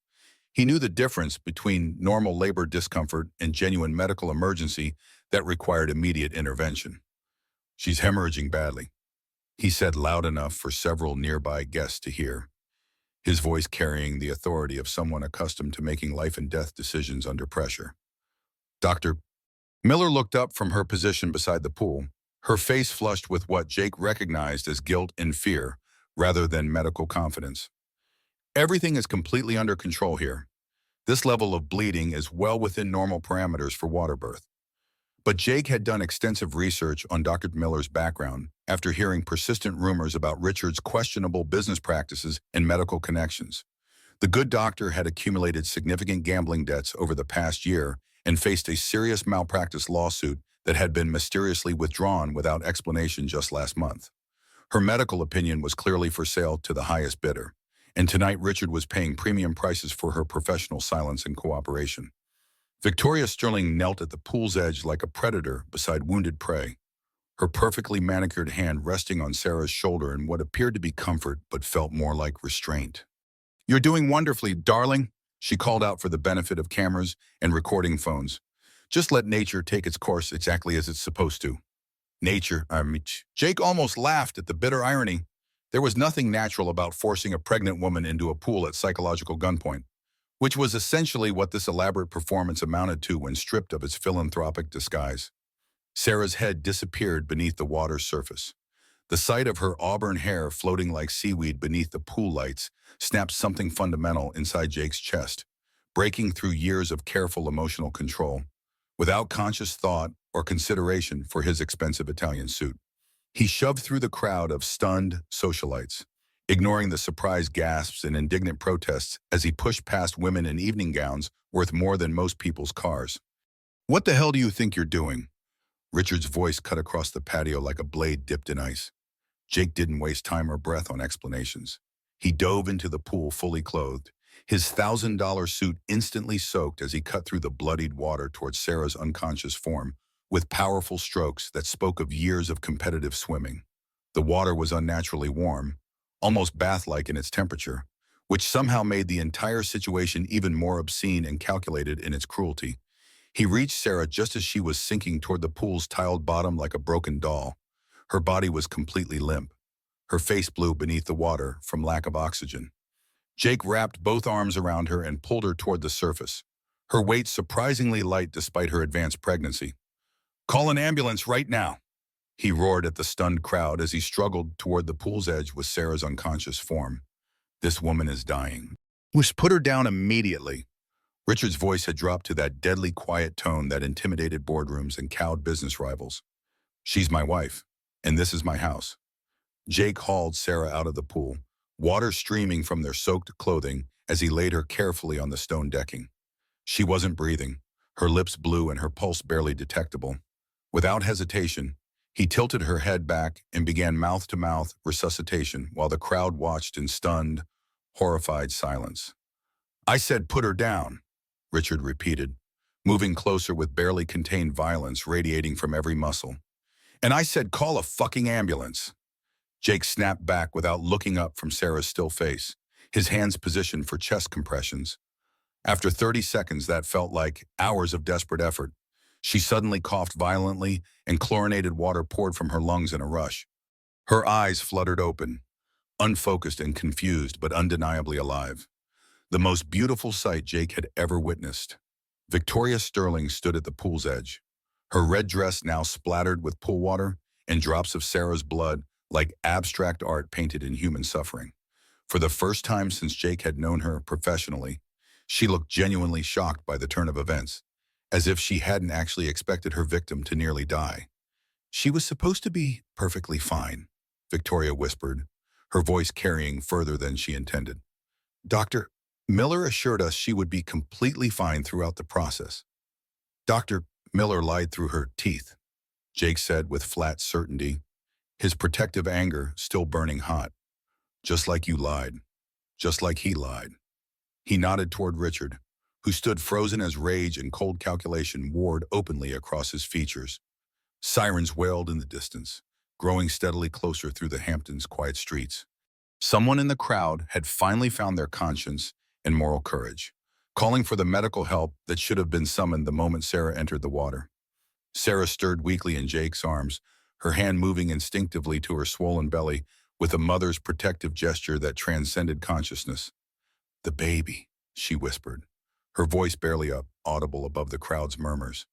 [SPEAKER 1] He knew the difference between normal labor discomfort and genuine medical emergency that required immediate intervention. "She's hemorrhaging badly," he said loud enough for several nearby guests to hear, his voice carrying the authority of someone accustomed to making life and death decisions under pressure. Dr. Miller looked up from her position beside the pool, her face flushed with what Jake recognized as guilt and fear rather than medical confidence. "Everything is completely under control here. This level of bleeding is well within normal parameters for water birth." But Jake had done extensive research on Dr. Miller's background after hearing persistent rumors about Richard's questionable business practices and medical connections. The good doctor had accumulated significant gambling debts over the past year and faced a serious malpractice lawsuit that had been mysteriously withdrawn without explanation just last month. Her medical opinion was clearly for sale to the highest bidder, and tonight Richard was paying premium prices for her professional silence and cooperation. Victoria Sterling knelt at the pool's edge like a predator beside wounded prey, her perfectly manicured hand resting on Sarah's shoulder in what appeared to be comfort but felt more like restraint. "You're doing wonderfully, darling," she called out for the benefit of cameras and recording phones. "Just let nature take its course exactly as it's supposed to." Nature, Jake almost laughed at the bitter irony. There was nothing natural about forcing a pregnant woman into a pool at psychological gunpoint, which was essentially what this elaborate performance amounted to when stripped of its philanthropic disguise. Sarah's head disappeared beneath the water's surface. The sight of her auburn hair floating like seaweed beneath the pool lights snapped something fundamental inside Jake's chest, breaking through years of careful emotional control, without conscious thought or consideration for his expensive Italian suit. He shoved through the crowd of stunned socialites, ignoring the surprised gasps and indignant protests as he pushed past women in evening gowns worth more than most people's cars. "What the hell do you think you're doing?" Richard's voice cut across the patio like a blade dipped in ice. Jake didn't waste time or breath on explanations. He dove into the pool fully clothed, his $1,000 suit instantly soaked as he cut through the bloodied water towards Sarah's unconscious form, with powerful strokes that spoke of years of competitive swimming. The water was unnaturally warm, almost bath-like in its temperature, which somehow made the entire situation even more obscene and calculated in its cruelty. He reached Sarah just as she was sinking toward the pool's tiled bottom like a broken doll. Her body was completely limp, her face blue beneath the water from lack of oxygen. Jake wrapped both arms around her and pulled her toward the surface, her weight surprisingly light despite her advanced pregnancy. "Call an ambulance right now," he roared at the stunned crowd as he struggled toward the pool's edge with Sarah's unconscious form. "This woman is dying. Must put her down immediately." Richard's voice had dropped to that deadly quiet tone that intimidated boardrooms and cowed business rivals. "She's my wife, and this is my house." Jake hauled Sarah out of the pool, water streaming from their soaked clothing as he laid her carefully on the stone decking. She wasn't breathing, her lips blue and her pulse barely detectable. Without hesitation, he tilted her head back and began mouth-to-mouth resuscitation while the crowd watched in stunned, horrified silence. "I said put her down," Richard repeated, moving closer with barely contained violence radiating from every muscle. "And I said call a fucking ambulance." Jake snapped back without looking up from Sarah's still face, his hands positioned for chest compressions. After 30 seconds that felt like hours of desperate effort, she suddenly coughed violently and chlorinated water poured from her lungs in a rush. Her eyes fluttered open, unfocused and confused but undeniably alive. The most beautiful sight Jake had ever witnessed. Victoria Sterling stood at the pool's edge, her red dress now splattered with pool water and drops of Sarah's blood like abstract art painted in human suffering. For the first time since Jake had known her professionally, she looked genuinely shocked by the turn of events, as if she hadn't actually expected her victim to nearly die. "She was supposed to be perfectly fine," Victoria whispered, her voice carrying further than she intended. "Dr. Miller assured us she would be completely fine throughout the process." "Dr. Miller lied through her teeth," Jake said with flat certainty, his protective anger still burning hot. "Just like you lied. Just like he lied." He nodded toward Richard, who stood frozen as rage and cold calculation warred openly across his features. Sirens wailed in the distance, growing steadily closer through the Hamptons' quiet streets. Someone in the crowd had finally found their conscience and moral courage, calling for the medical help that should have been summoned the moment Sarah entered the water. Sarah stirred weakly in Jake's arms, her hand moving instinctively to her swollen belly with a mother's protective gesture that transcended consciousness. "The baby," she whispered, her voice barely audible above the crowd's murmurs.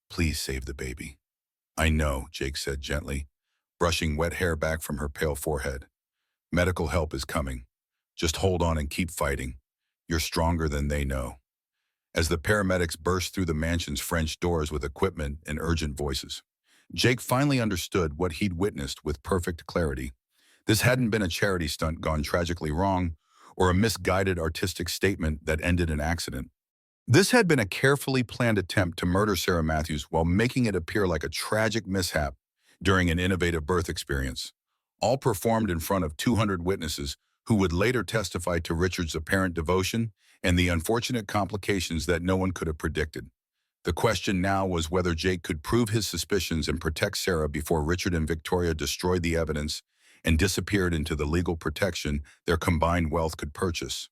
[SPEAKER 1] "Please save the baby." "I know," Jake said gently, brushing wet hair back from her pale forehead. "Medical help is coming. Just hold on and keep fighting. You're stronger than they know." As the paramedics burst through the mansion's French doors with equipment and urgent voices, Jake finally understood what he'd witnessed with perfect clarity. This hadn't been a charity stunt gone tragically wrong, or a misguided artistic statement that ended in accident. This had been a carefully planned attempt to murder Sarah Matthews while making it appear like a tragic mishap during an innovative birth experience, all performed in front of 200 witnesses who would later testify to Richard's apparent devotion and the unfortunate complications that no one could have predicted. The question now was whether Jake could prove his suspicions and protect Sarah before Richard and Victoria destroyed the evidence and disappeared into the legal protection their combined wealth could purchase.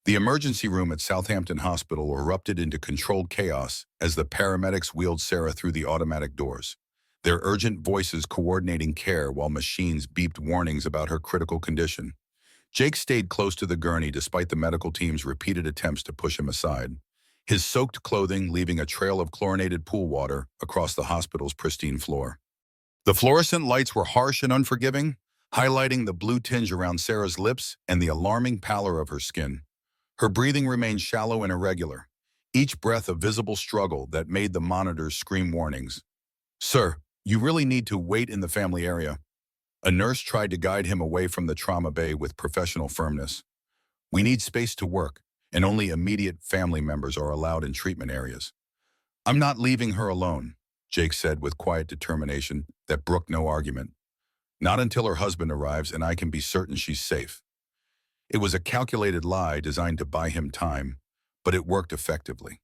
[SPEAKER 1] The emergency room at Southampton Hospital erupted into controlled chaos as the paramedics wheeled Sarah through the automatic doors, their urgent voices coordinating care while machines beeped warnings about her critical condition. Jake stayed close to the gurney despite the medical team's repeated attempts to push him aside, his soaked clothing leaving a trail of chlorinated pool water across the hospital's pristine floor. The fluorescent lights were harsh and unforgiving, highlighting the blue tinge around Sarah's lips and the alarming pallor of her skin. Her breathing remained shallow and irregular, each breath a visible struggle that made the monitors scream warnings. "Sir, you really need to wait in the family area." A nurse tried to guide him away from the trauma bay with professional firmness. "We need space to work, and only immediate family members are allowed in treatment areas." "I'm not leaving her alone," Jake said with quiet determination that brooked no argument. "Not until her husband arrives and I can be certain she's safe." It was a calculated lie designed to buy him time, but it worked effectively.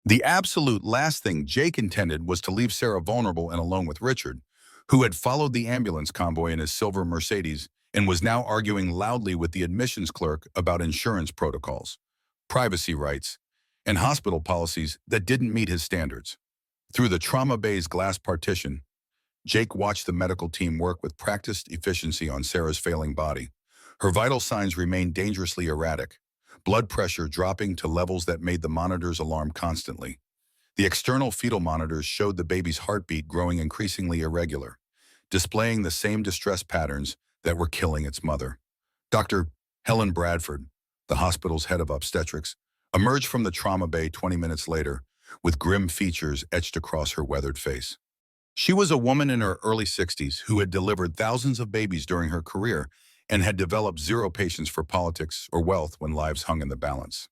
[SPEAKER 1] The absolute last thing Jake intended was to leave Sarah vulnerable and alone with Richard, who had followed the ambulance convoy in his silver Mercedes and was now arguing loudly with the admissions clerk about insurance protocols, privacy rights, and hospital policies that didn't meet his standards. Through the trauma bay's glass partition, Jake watched the medical team work with practiced efficiency on Sarah's failing body. Her vital signs remained dangerously erratic, blood pressure dropping to levels that made the monitors alarm constantly. The external fetal monitors showed the baby's heartbeat growing increasingly irregular, displaying the same distress patterns that were killing its mother. Dr. Helen Bradford, the hospital's head of obstetrics, emerged from the trauma bay 20 minutes later, with grim features etched across her weathered face. She was a woman in her early 60s who had delivered thousands of babies during her career and had developed zero patience for politics or wealth when lives hung in the balance.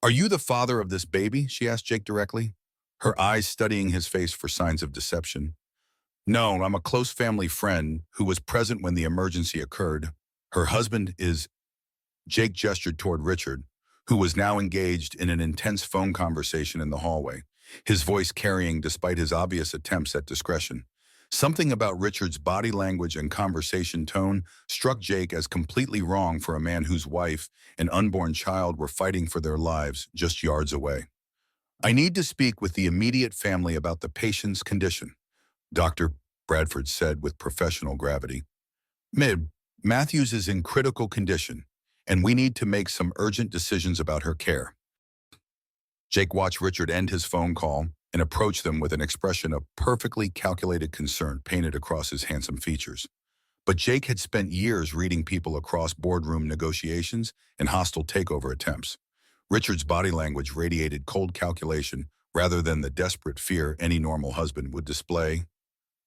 [SPEAKER 1] "Are you the father of this baby?" she asked Jake directly, her eyes studying his face for signs of deception. "No, I'm a close family friend who was present when the emergency occurred. Her husband is—" Jake gestured toward Richard, who was now engaged in an intense phone conversation in the hallway, his voice carrying despite his obvious attempts at discretion. Something about Richard's body language and conversation tone struck Jake as completely wrong for a man whose wife and unborn child were fighting for their lives just yards away. "I need to speak with the immediate family about the patient's condition," Dr. Bradford said with professional gravity. "Matthews is in critical condition, and we need to make some urgent decisions about her care." Jake watched Richard end his phone call and approach them with an expression of perfectly calculated concern painted across his handsome features. But Jake had spent years reading people across boardroom negotiations and hostile takeover attempts. Richard's body language radiated cold calculation rather than the desperate fear any normal husband would display.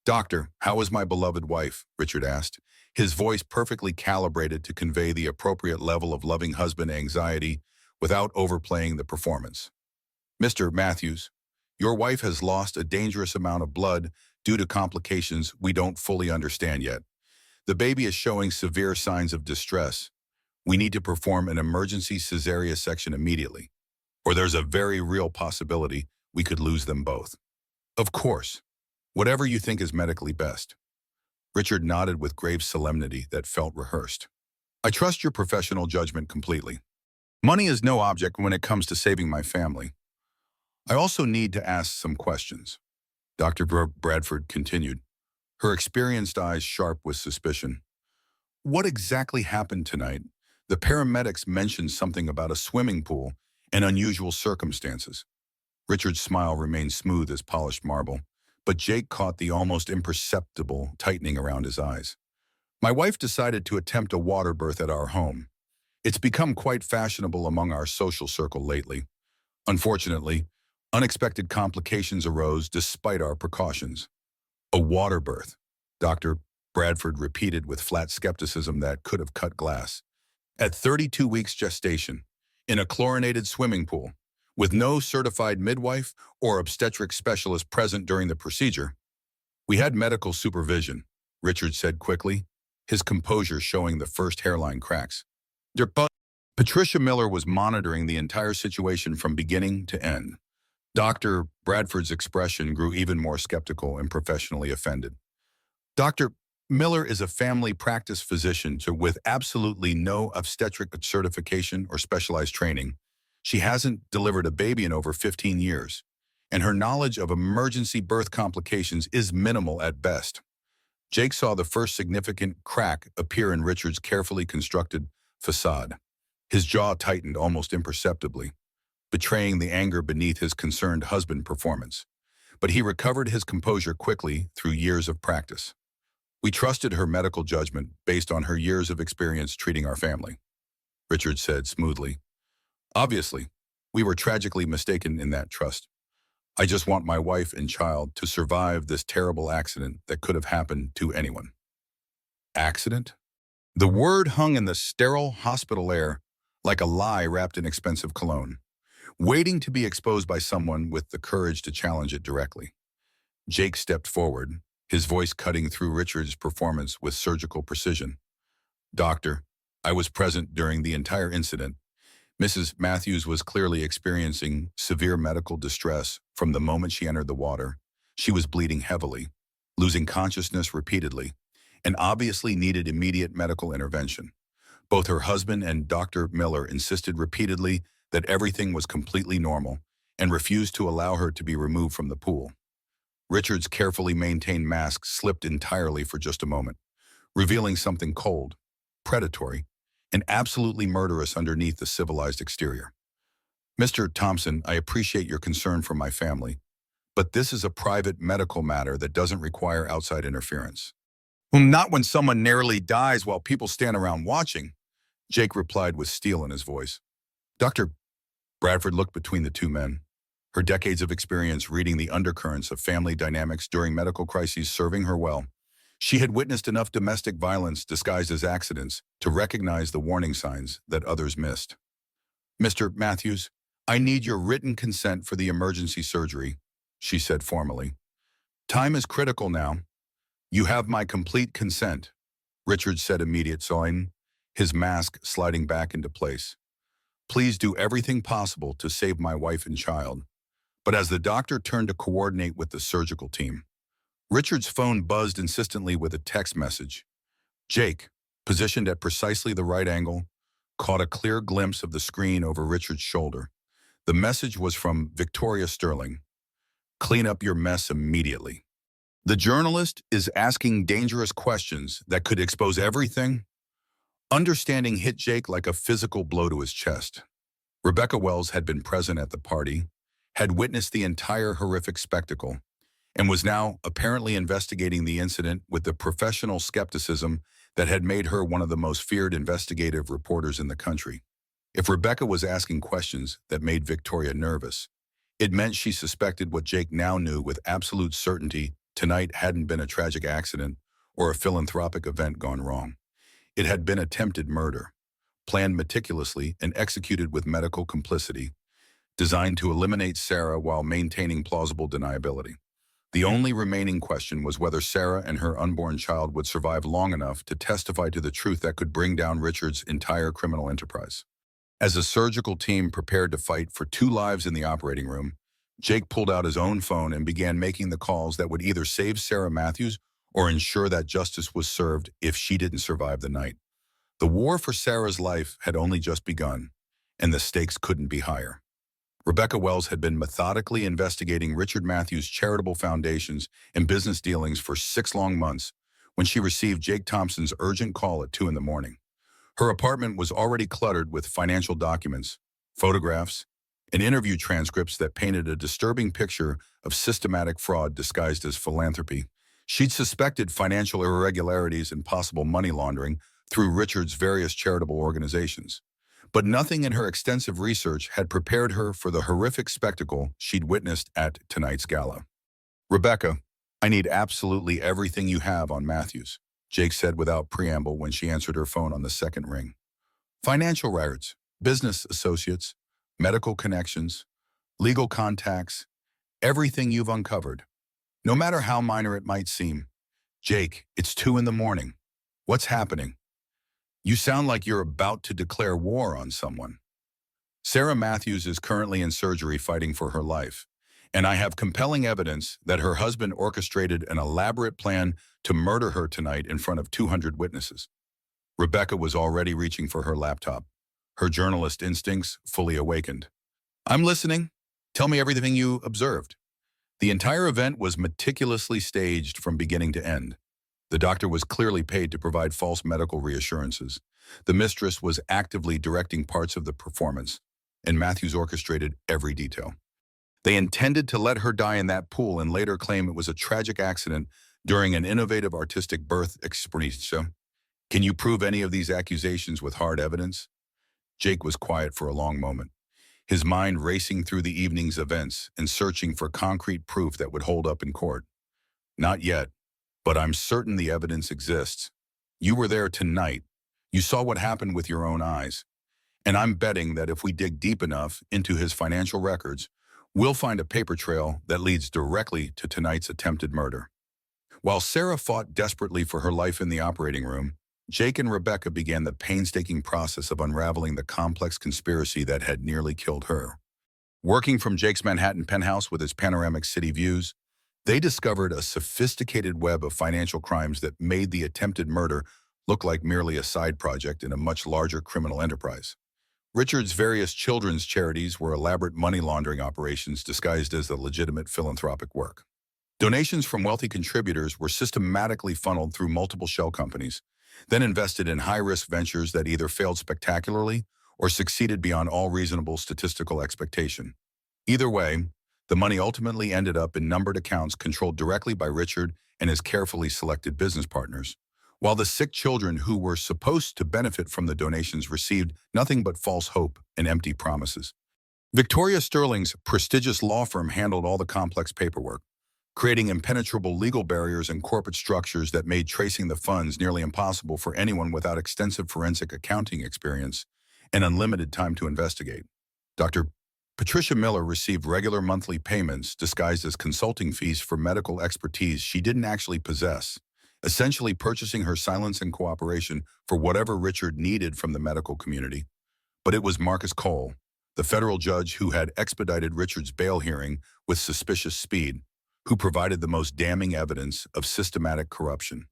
[SPEAKER 1] "Doctor, how is my beloved wife?" Richard asked, his voice perfectly calibrated to convey the appropriate level of loving husband anxiety without overplaying the performance. "Mr. Matthews, your wife has lost a dangerous amount of blood due to complications we don't fully understand yet. The baby is showing severe signs of distress. We need to perform an emergency cesarean section immediately, or there's a very real possibility we could lose them both." "Of course. Whatever you think is medically best." Richard nodded with grave solemnity that felt rehearsed. "I trust your professional judgment completely. Money is no object when it comes to saving my family. I also need to ask some questions." Dr. Bradford continued, her experienced eyes sharp with suspicion. "What exactly happened tonight? The paramedics mentioned something about a swimming pool and unusual circumstances." Richard's smile remained smooth as polished marble, but Jake caught the almost imperceptible tightening around his eyes. "My wife decided to attempt a water birth at our home. It's become quite fashionable among our social circle lately. Unfortunately, unexpected complications arose despite our precautions." "A water birth," Dr. Bradford repeated with flat skepticism that could have cut glass. "At 32 weeks gestation, in a chlorinated swimming pool, with no certified midwife or obstetric specialist present during the procedure." "We had medical supervision," Richard said quickly, his composure showing the first hairline cracks. Patricia Miller was monitoring the entire situation from beginning to end." Dr. Bradford's expression grew even more skeptical and professionally offended. "Dr. Miller is a family practice physician with absolutely no obstetric certification or specialized training. She hasn't delivered a baby in over 15 years, and her knowledge of emergency birth complications is minimal at best." Jake saw the first significant crack appear in Richard's carefully constructed facade. His jaw tightened almost imperceptibly, betraying the anger beneath his concerned husband performance. But he recovered his composure quickly through years of practice. "We trusted her medical judgment based on her years of experience treating our family," Richard said smoothly. "Obviously, we were tragically mistaken in that trust. I just want my wife and child to survive this terrible accident that could have happened to anyone." "Accident?" The word hung in the sterile hospital air like a lie wrapped in expensive cologne, waiting to be exposed by someone with the courage to challenge it directly. Jake stepped forward, his voice cutting through Richard's performance with surgical precision. "Doctor, I was present during the entire incident. Mrs. Matthews was clearly experiencing severe medical distress from the moment she entered the water. She was bleeding heavily, losing consciousness repeatedly, and obviously needed immediate medical intervention. Both her husband and Dr. Miller insisted repeatedly that everything was completely normal and refused to allow her to be removed from the pool." Richard's carefully maintained mask slipped entirely for just a moment, revealing something cold, predatory, and absolutely murderous underneath the civilized exterior. "Mr. Thompson, I appreciate your concern for my family, but this is a private medical matter that doesn't require outside interference." "Well, not when someone narrowly dies while people stand around watching," Jake replied with steel in his voice. Dr. Bradford looked between the two men, her decades of experience reading the undercurrents of family dynamics during medical crises serving her well. She had witnessed enough domestic violence disguised as accidents to recognize the warning signs that others missed. "Mr. Matthews, I need your written consent for the emergency surgery," she said formally. "Time is critical now." "You have my complete consent," Richard said immediate sign, his mask sliding back into place. "Please do everything possible to save my wife and child." But as the doctor turned to coordinate with the surgical team, Richard's phone buzzed insistently with a text message. Jake, positioned at precisely the right angle, caught a clear glimpse of the screen over Richard's shoulder. The message was from Victoria Sterling. "Clean up your mess immediately. The journalist is asking dangerous questions that could expose everything." Understanding hit Jake like a physical blow to his chest. Rebecca Wells had been present at the party, had witnessed the entire horrific spectacle, and was now apparently investigating the incident with the professional skepticism that had made her one of the most feared investigative reporters in the country. If Rebecca was asking questions that made Victoria nervous, It meant she suspected what Jake now knew with absolute certainty: tonight hadn't been a tragic accident or a philanthropic event gone wrong. It had been attempted murder, planned meticulously and executed with medical complicity, designed to eliminate Sarah while maintaining plausible deniability. The only remaining question was whether Sarah and her unborn child would survive long enough to testify to the truth that could bring down Richard's entire criminal enterprise. As a surgical team prepared to fight for two lives in the operating room, Jake pulled out his own phone and began making the calls that would either save Sarah Matthews or ensure that justice was served if she didn't survive the night. The war for Sarah's life had only just begun, and the stakes couldn't be higher. Rebecca Wells had been methodically investigating Richard Matthews' charitable foundations and business dealings for 6 long months when she received Jake Thompson's urgent call at 2 in the morning. Her apartment was already cluttered with financial documents, photographs, and interview transcripts that painted a disturbing picture of systematic fraud disguised as philanthropy. She'd suspected financial irregularities and possible money laundering through Richard's various charitable organizations. But nothing in her extensive research had prepared her for the horrific spectacle she'd witnessed at tonight's gala. "Rebecca, I need absolutely everything you have on Matthews," Jake said without preamble when she answered her phone on the second ring. "Financial records, business associates, medical connections, legal contacts, everything you've uncovered. No matter how minor it might seem. Jake, it's 2 in the morning. What's happening? You sound like you're about to declare war on someone." "Sarah Matthews is currently in surgery fighting for her life, and I have compelling evidence that her husband orchestrated an elaborate plan to murder her tonight in front of 200 witnesses." Rebecca was already reaching for her laptop, her journalist instincts fully awakened. "I'm listening. Tell me everything you observed." The entire event was meticulously staged from beginning to end. The doctor was clearly paid to provide false medical reassurances. The mistress was actively directing parts of the performance, and Matthews orchestrated every detail. They intended to let her die in that pool and later claim it was a tragic accident during an innovative artistic birth experience. "Can you prove any of these accusations with hard evidence?" Jake was quiet for a long moment, his mind racing through the evening's events and searching for concrete proof that would hold up in court. "Not yet. But I'm certain the evidence exists. You were there tonight. You saw what happened with your own eyes. And I'm betting that if we dig deep enough into his financial records, we'll find a paper trail that leads directly to tonight's attempted murder." While Sarah fought desperately for her life in the operating room, Jake and Rebecca began the painstaking process of unraveling the complex conspiracy that had nearly killed her. Working from Jake's Manhattan penthouse with its panoramic city views, they discovered a sophisticated web of financial crimes that made the attempted murder look like merely a side project in a much larger criminal enterprise. Richard's various children's charities were elaborate money laundering operations disguised as a legitimate philanthropic work. Donations from wealthy contributors were systematically funneled through multiple shell companies, then invested in high-risk ventures that either failed spectacularly or succeeded beyond all reasonable statistical expectation. Either way, the money ultimately ended up in numbered accounts controlled directly by Richard and his carefully selected business partners, while the sick children who were supposed to benefit from the donations received nothing but false hope and empty promises. Victoria Sterling's prestigious law firm handled all the complex paperwork, creating impenetrable legal barriers and corporate structures that made tracing the funds nearly impossible for anyone without extensive forensic accounting experience and unlimited time to investigate. Dr. Patricia Miller received regular monthly payments disguised as consulting fees for medical expertise she didn't actually possess, essentially purchasing her silence and cooperation for whatever Richard needed from the medical community. But it was Marcus Cole, the federal judge who had expedited Richard's bail hearing with suspicious speed, who provided the most damning evidence of systematic corruption: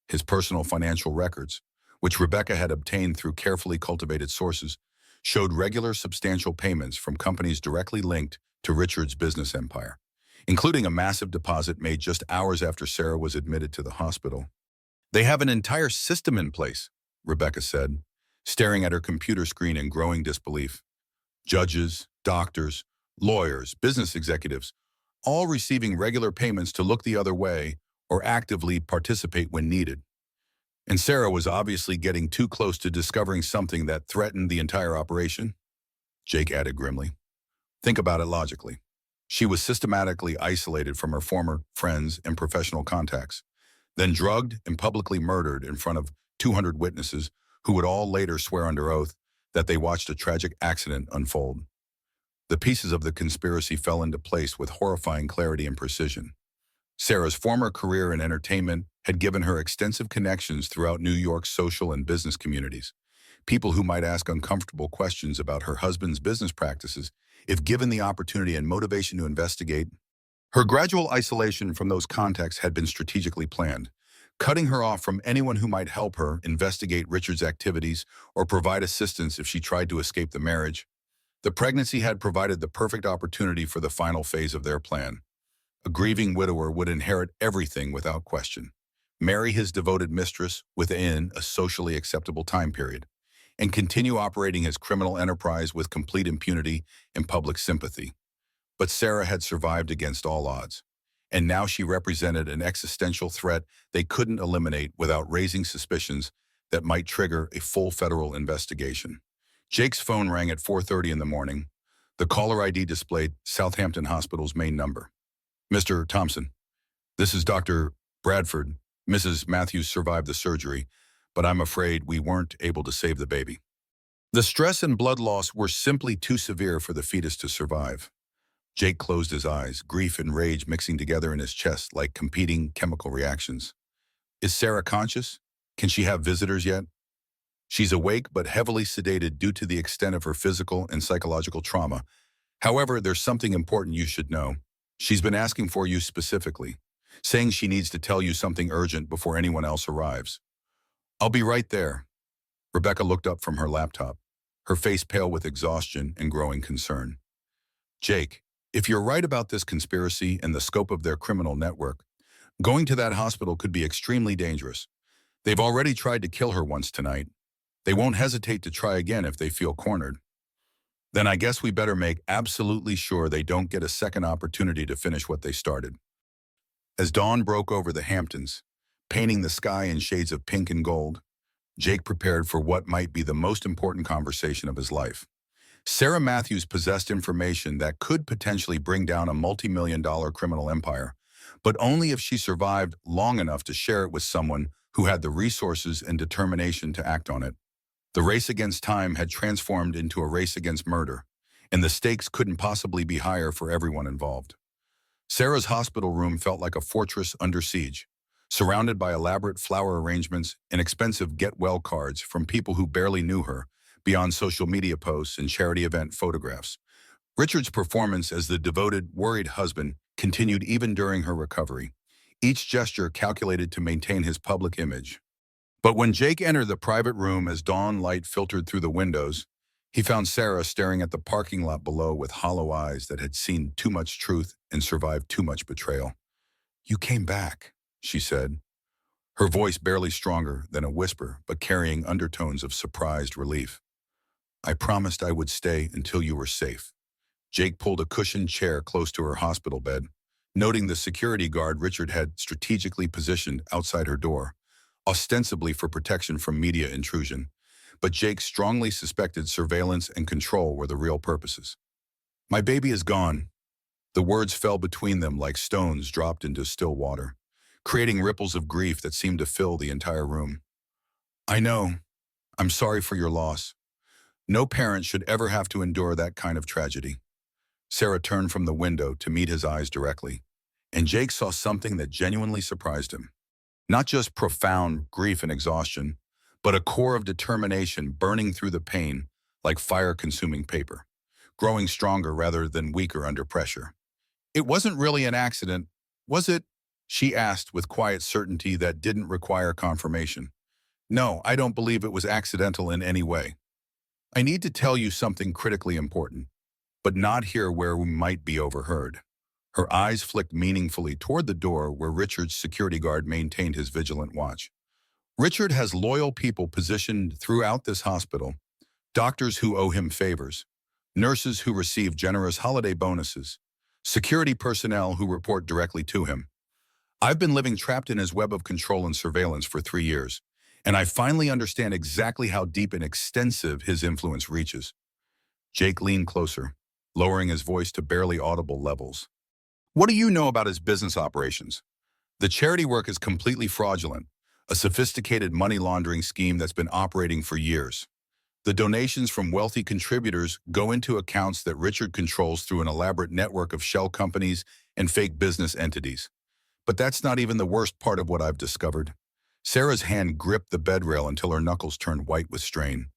[SPEAKER 1] his personal financial records, which Rebecca had obtained through carefully cultivated sources, showed regular substantial payments from companies directly linked to Richard's business empire, including a massive deposit made just hours after Sarah was admitted to the hospital. "They have an entire system in place," Rebecca said, staring at her computer screen in growing disbelief. "Judges, doctors, lawyers, business executives, all receiving regular payments to look the other way or actively participate when needed. And Sarah was obviously getting too close to discovering something that threatened the entire operation," Jake added grimly. "Think about it logically. She was systematically isolated from her former friends and professional contacts, then drugged and publicly murdered in front of 200 witnesses who would all later swear under oath that they watched a tragic accident unfold. The pieces of the conspiracy fell into place with horrifying clarity and precision. Sarah's former career in entertainment had given her extensive connections throughout New York's social and business communities. People who might ask uncomfortable questions about her husband's business practices if given the opportunity and motivation to investigate. Her gradual isolation from those contacts had been strategically planned, cutting her off from anyone who might help her investigate Richard's activities or provide assistance if she tried to escape the marriage. The pregnancy had provided the perfect opportunity for the final phase of their plan. A grieving widower would inherit everything without question, marry his devoted mistress within a socially acceptable time period, and continue operating his criminal enterprise with complete impunity and public sympathy. But Sarah had survived against all odds, and now she represented an existential threat they couldn't eliminate without raising suspicions that might trigger a full federal investigation. Jake's phone rang at 4:30 in the morning. The caller ID displayed Southampton Hospital's main number. "Mr. Thompson, this is Dr. Bradford. Mrs. Matthews survived the surgery, but I'm afraid we weren't able to save the baby. The stress and blood loss were simply too severe for the fetus to survive." Jake closed his eyes, grief and rage mixing together in his chest like competing chemical reactions. "Is Sarah conscious? Can she have visitors yet?" "She's awake but heavily sedated due to the extent of her physical and psychological trauma. However, there's something important you should know. She's been asking for you specifically, saying she needs to tell you something urgent before anyone else arrives." "I'll be right there." Rebecca looked up from her laptop, her face pale with exhaustion and growing concern. "Jake, if you're right about this conspiracy and the scope of their criminal network, going to that hospital could be extremely dangerous. They've already tried to kill her once tonight. They won't hesitate to try again if they feel cornered. Then I guess we better make absolutely sure they don't get a second opportunity to finish what they started." As dawn broke over the Hamptons, painting the sky in shades of pink and gold, Jake prepared for what might be the most important conversation of his life. Sarah Matthews possessed information that could potentially bring down a multi-million-dollar criminal empire, but only if she survived long enough to share it with someone who had the resources and determination to act on it. The race against time had transformed into a race against murder, and the stakes couldn't possibly be higher for everyone involved. Sarah's hospital room felt like a fortress under siege, surrounded by elaborate flower arrangements and expensive get-well cards from people who barely knew her, beyond social media posts and charity event photographs. Richard's performance as the devoted, worried husband continued even during her recovery, each gesture calculated to maintain his public image. But when Jake entered the private room as dawn light filtered through the windows, he found Sarah staring at the parking lot below with hollow eyes that had seen too much truth and survived too much betrayal. "You came back," she said, her voice barely stronger than a whisper but carrying undertones of surprised relief. "I promised I would stay until you were safe." Jake pulled a cushioned chair close to her hospital bed, noting the security guard Richard had strategically positioned outside her door, ostensibly for protection from media intrusion. But Jake strongly suspected surveillance and control were the real purposes. "My baby is gone." The words fell between them like stones dropped into still water, creating ripples of grief that seemed to fill the entire room. "I know. I'm sorry for your loss. No parent should ever have to endure that kind of tragedy." Sarah turned from the window to meet his eyes directly, and Jake saw something that genuinely surprised him. Not just profound grief and exhaustion, but a core of determination burning through the pain like fire-consuming paper, growing stronger rather than weaker under pressure. "It wasn't really an accident, was it?" she asked with quiet certainty that didn't require confirmation. "No, I don't believe it was accidental in any way. I need to tell you something critically important, but not here where we might be overheard." Her eyes flicked meaningfully toward the door where Richard's security guard maintained his vigilant watch. "Richard has loyal people positioned throughout this hospital, doctors who owe him favors, nurses who receive generous holiday bonuses, security personnel who report directly to him. I've been living trapped in his web of control and surveillance for 3 years, and I finally understand exactly how deep and extensive his influence reaches." Jake leaned closer, lowering his voice to barely audible levels. What do you know about his business operations? The charity work is completely fraudulent, a sophisticated money laundering scheme that's been operating for years. The donations from wealthy contributors go into accounts that Richard controls through an elaborate network of shell companies and fake business entities. But that's not even the worst part of what I've discovered. Sarah's hand gripped the bed rail until her knuckles turned white with strain.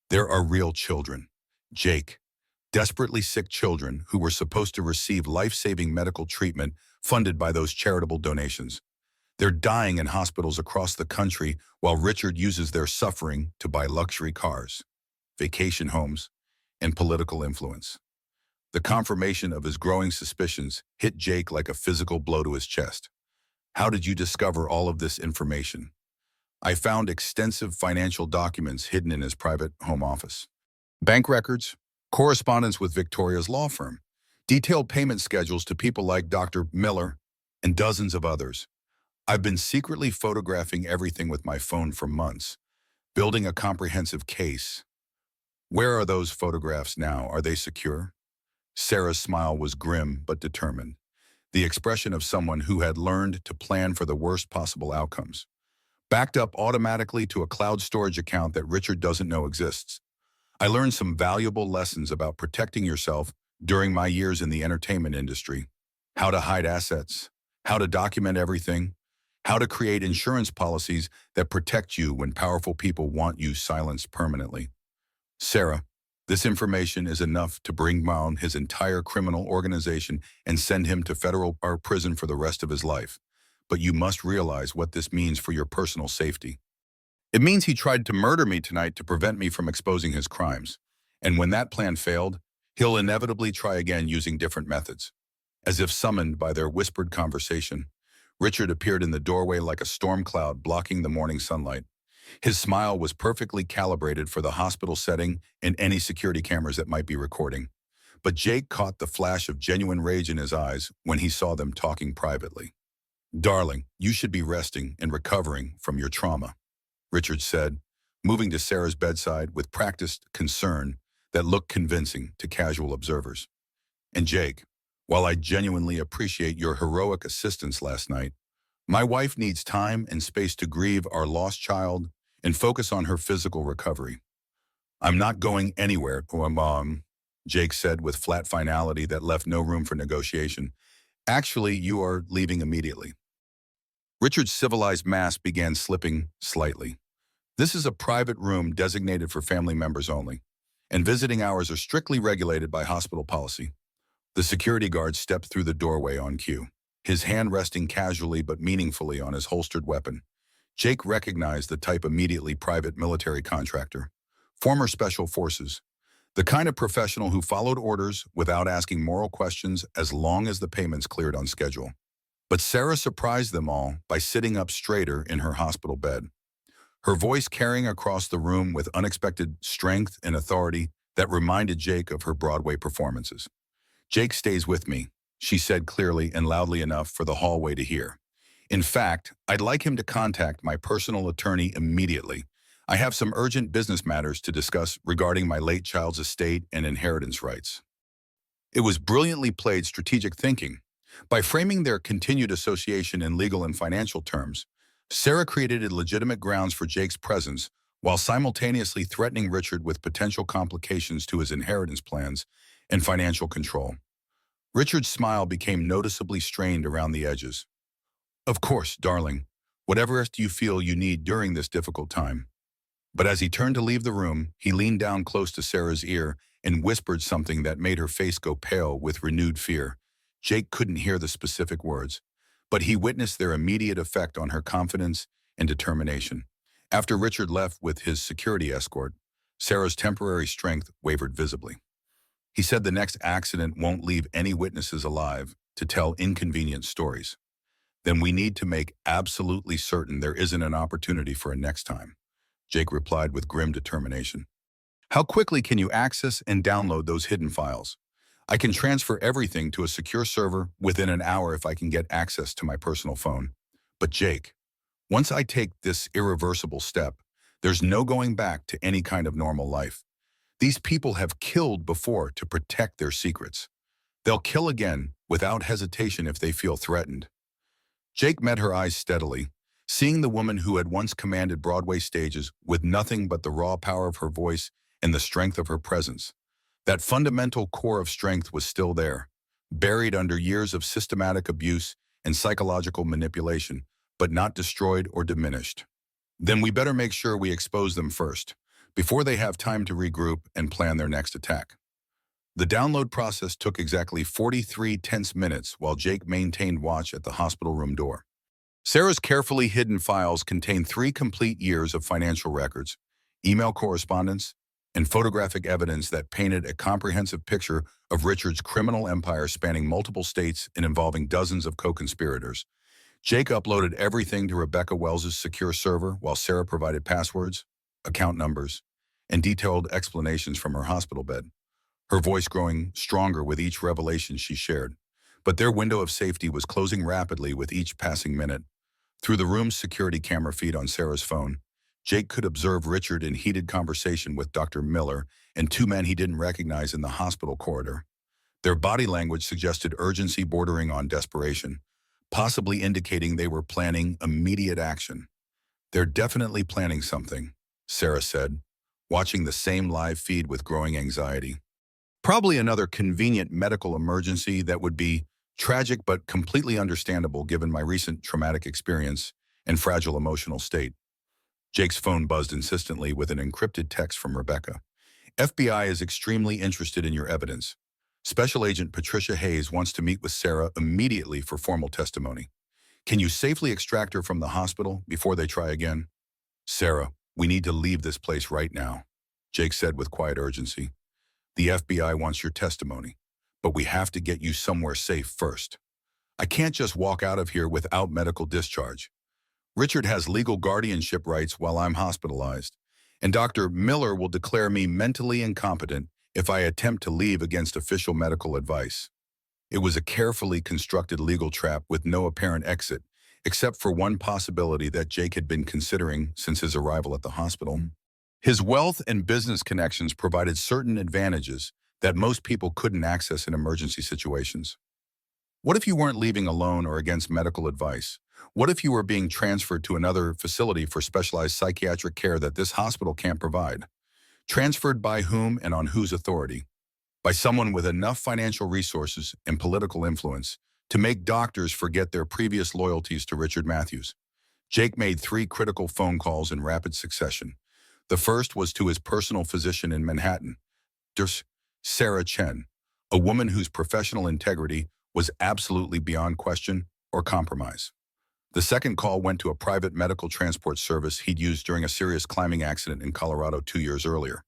[SPEAKER 1] There are real children. Jake. Desperately sick children who were supposed to receive life-saving medical treatment funded by those charitable donations. They're dying in hospitals across the country while Richard uses their suffering to buy luxury cars, vacation homes, and political influence. The confirmation of his growing suspicions hit Jake like a physical blow to his chest. How did you discover all of this information? I found extensive financial documents hidden in his private home office. Bank records, correspondence with Victoria's law firm, detailed payment schedules to people like Dr. Miller, and dozens of others. I've been secretly photographing everything with my phone for months, building a comprehensive case. Where are those photographs now? Are they secure? Sarah's smile was grim but determined, the expression of someone who had learned to plan for the worst possible outcomes. Backed up automatically to a cloud storage account that Richard doesn't know exists. I learned some valuable lessons about protecting yourself during my years in the entertainment industry. How to hide assets, how to document everything, how to create insurance policies that protect you when powerful people want you silenced permanently. Sarah, this information is enough to bring down his entire criminal organization and send him to federal prison for the rest of his life. But you must realize what this means for your personal safety. It means he tried to murder me tonight to prevent me from exposing his crimes. And when that plan failed, he'll inevitably try again using different methods. As if summoned by their whispered conversation, Richard appeared in the doorway like a storm cloud blocking the morning sunlight. His smile was perfectly calibrated for the hospital setting and any security cameras that might be recording. But Jake caught the flash of genuine rage in his eyes when he saw them talking privately. "Darling, you should be resting and recovering from your trauma," Richard said, moving to Sarah's bedside with practiced concern that looked convincing to casual observers. "And Jake, while I genuinely appreciate your heroic assistance last night, my wife needs time and space to grieve our lost child and focus on her physical recovery." "I'm not going anywhere, Mom," Jake said with flat finality that left no room for negotiation. "Actually, you are leaving immediately." Richard's civilized mask began slipping slightly. "This is a private room designated for family members only, and visiting hours are strictly regulated by hospital policy." The security guard stepped through the doorway on cue, his hand resting casually but meaningfully on his holstered weapon. Jake recognized the type immediately: private military contractor, former special forces, the kind of professional who followed orders without asking moral questions as long as the payments cleared on schedule. But Sarah surprised them all by sitting up straighter in her hospital bed, her voice carrying across the room with unexpected strength and authority that reminded Jake of her Broadway performances. "Jake stays with me," she said clearly and loudly enough for the hallway to hear. "In fact, I'd like him to contact my personal attorney immediately. I have some urgent business matters to discuss regarding my late child's estate and inheritance rights." It was brilliantly played strategic thinking. By framing their continued association in legal and financial terms, Sarah created legitimate grounds for Jake's presence while simultaneously threatening Richard with potential complications to his inheritance plans and financial control. Richard's smile became noticeably strained around the edges. "Of course, darling. Whatever else you feel you need during this difficult time." But as he turned to leave the room, he leaned down close to Sarah's ear and whispered something that made her face go pale with renewed fear. Jake couldn't hear the specific words, but he witnessed their immediate effect on her confidence and determination. After Richard left with his security escort, Sarah's temporary strength wavered visibly. He said the next accident won't leave any witnesses alive to tell inconvenient stories. "Then we need to make absolutely certain there isn't an opportunity for a next time," Jake replied with grim determination. "How quickly can you access and download those hidden files?" "I can transfer everything to a secure server within an hour if I can get access to my personal phone." "But Jake, once I take this irreversible step, there's no going back to any kind of normal life. These people have killed before to protect their secrets. They'll kill again without hesitation if they feel threatened. Jake met her eyes steadily, seeing the woman who had once commanded Broadway stages with nothing but the raw power of her voice and the strength of her presence. That fundamental core of strength was still there, buried under years of systematic abuse and psychological manipulation, but not destroyed or diminished. Then we better make sure we expose them first, before they have time to regroup and plan their next attack. The download process took exactly 43 tense minutes while Jake maintained watch at the hospital room door. Sarah's carefully hidden files contained 3 complete years of financial records, email correspondence, and photographic evidence that painted a comprehensive picture of Richard's criminal empire spanning multiple states and involving dozens of co-conspirators. Jake uploaded everything to Rebecca Wells's secure server while Sarah provided passwords, account numbers, and detailed explanations from her hospital bed, her voice growing stronger with each revelation she shared. But their window of safety was closing rapidly with each passing minute. Through the room's security camera feed on Sarah's phone, Jake could observe Richard in heated conversation with Dr. Miller and 2 men he didn't recognize in the hospital corridor. Their body language suggested urgency bordering on desperation, possibly indicating they were planning immediate action. "They're definitely planning something," Sarah said, watching the same live feed with growing anxiety. "Probably another convenient medical emergency that would be tragic but completely understandable given my recent traumatic experience and fragile emotional state." Jake's phone buzzed insistently with an encrypted text from Rebecca. "FBI is extremely interested in your evidence. Special Agent Patricia Hayes wants to meet with Sarah immediately for formal testimony. Can you safely extract her from the hospital before they try again?" "Sarah, we need to leave this place right now," Jake said with quiet urgency. "The FBI wants your testimony, but we have to get you somewhere safe first. I can't just walk out of here without medical discharge. Richard has legal guardianship rights while I'm hospitalized, and Dr. Miller will declare me mentally incompetent if I attempt to leave against official medical advice." It was a carefully constructed legal trap with no apparent exit, except for one possibility that Jake had been considering since his arrival at the hospital. His wealth and business connections provided certain advantages that most people couldn't access in emergency situations. What if you weren't leaving alone or against medical advice? What if you were being transferred to another facility for specialized psychiatric care that this hospital can't provide? Transferred by whom and on whose authority? By someone with enough financial resources and political influence to make doctors forget their previous loyalties to Richard Matthews. Jake made 3 critical phone calls in rapid succession. The first was to his personal physician in Manhattan, Dr. Sarah Chen, a woman whose professional integrity was absolutely beyond question or compromise. The second call went to a private medical transport service he'd used during a serious climbing accident in Colorado 2 years earlier.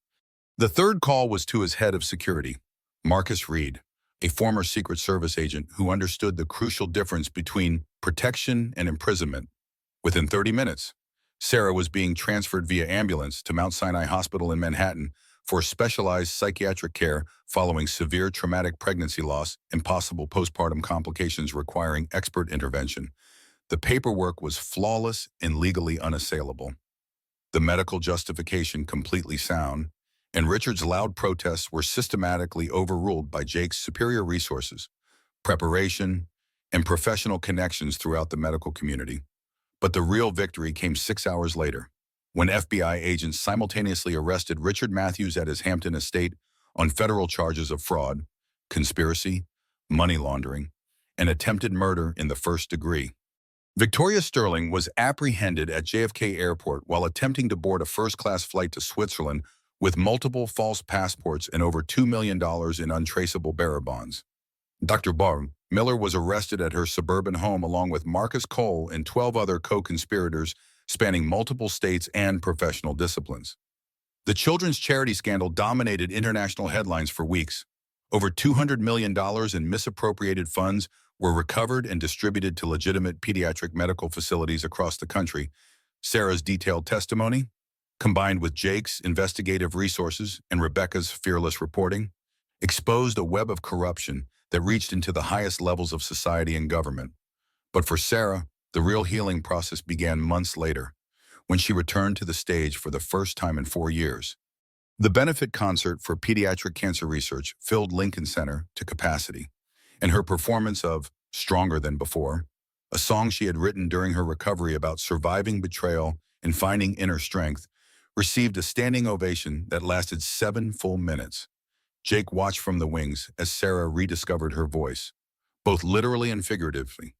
[SPEAKER 1] The third call was to his head of security, Marcus Reed, a former Secret Service agent who understood the crucial difference between protection and imprisonment. Within 30 minutes, Sarah was being transferred via ambulance to Mount Sinai Hospital in Manhattan for specialized psychiatric care following severe traumatic pregnancy loss and possible postpartum complications requiring expert intervention. The paperwork was flawless and legally unassailable. The medical justification completely sound, and Richard's loud protests were systematically overruled by Jake's superior resources, preparation, and professional connections throughout the medical community. But the real victory came 6 hours later, when FBI agents simultaneously arrested Richard Matthews at his Hampton estate on federal charges of fraud, conspiracy, money laundering, and attempted murder in the first degree. Victoria Sterling was apprehended at JFK Airport while attempting to board a first-class flight to Switzerland with multiple false passports and over $2 million in untraceable bearer bonds. Dr. Barb Miller was arrested at her suburban home along with Marcus Cole and 12 other co-conspirators spanning multiple states and professional disciplines. The children's charity scandal dominated international headlines for weeks. Over $200 million in misappropriated funds were recovered and distributed to legitimate pediatric medical facilities across the country. Sarah's detailed testimony, combined with Jake's investigative resources and Rebecca's fearless reporting, exposed a web of corruption that reached into the highest levels of society and government. But for Sarah, the real healing process began months later, when she returned to the stage for the first time in 4 years. The benefit concert for pediatric cancer research filled Lincoln Center to capacity, and her performance of Stronger Than Before, a song she had written during her recovery about surviving betrayal and finding inner strength, received a standing ovation that lasted 7 full minutes. Jake watched from the wings as Sarah rediscovered her voice, both literally and figuratively.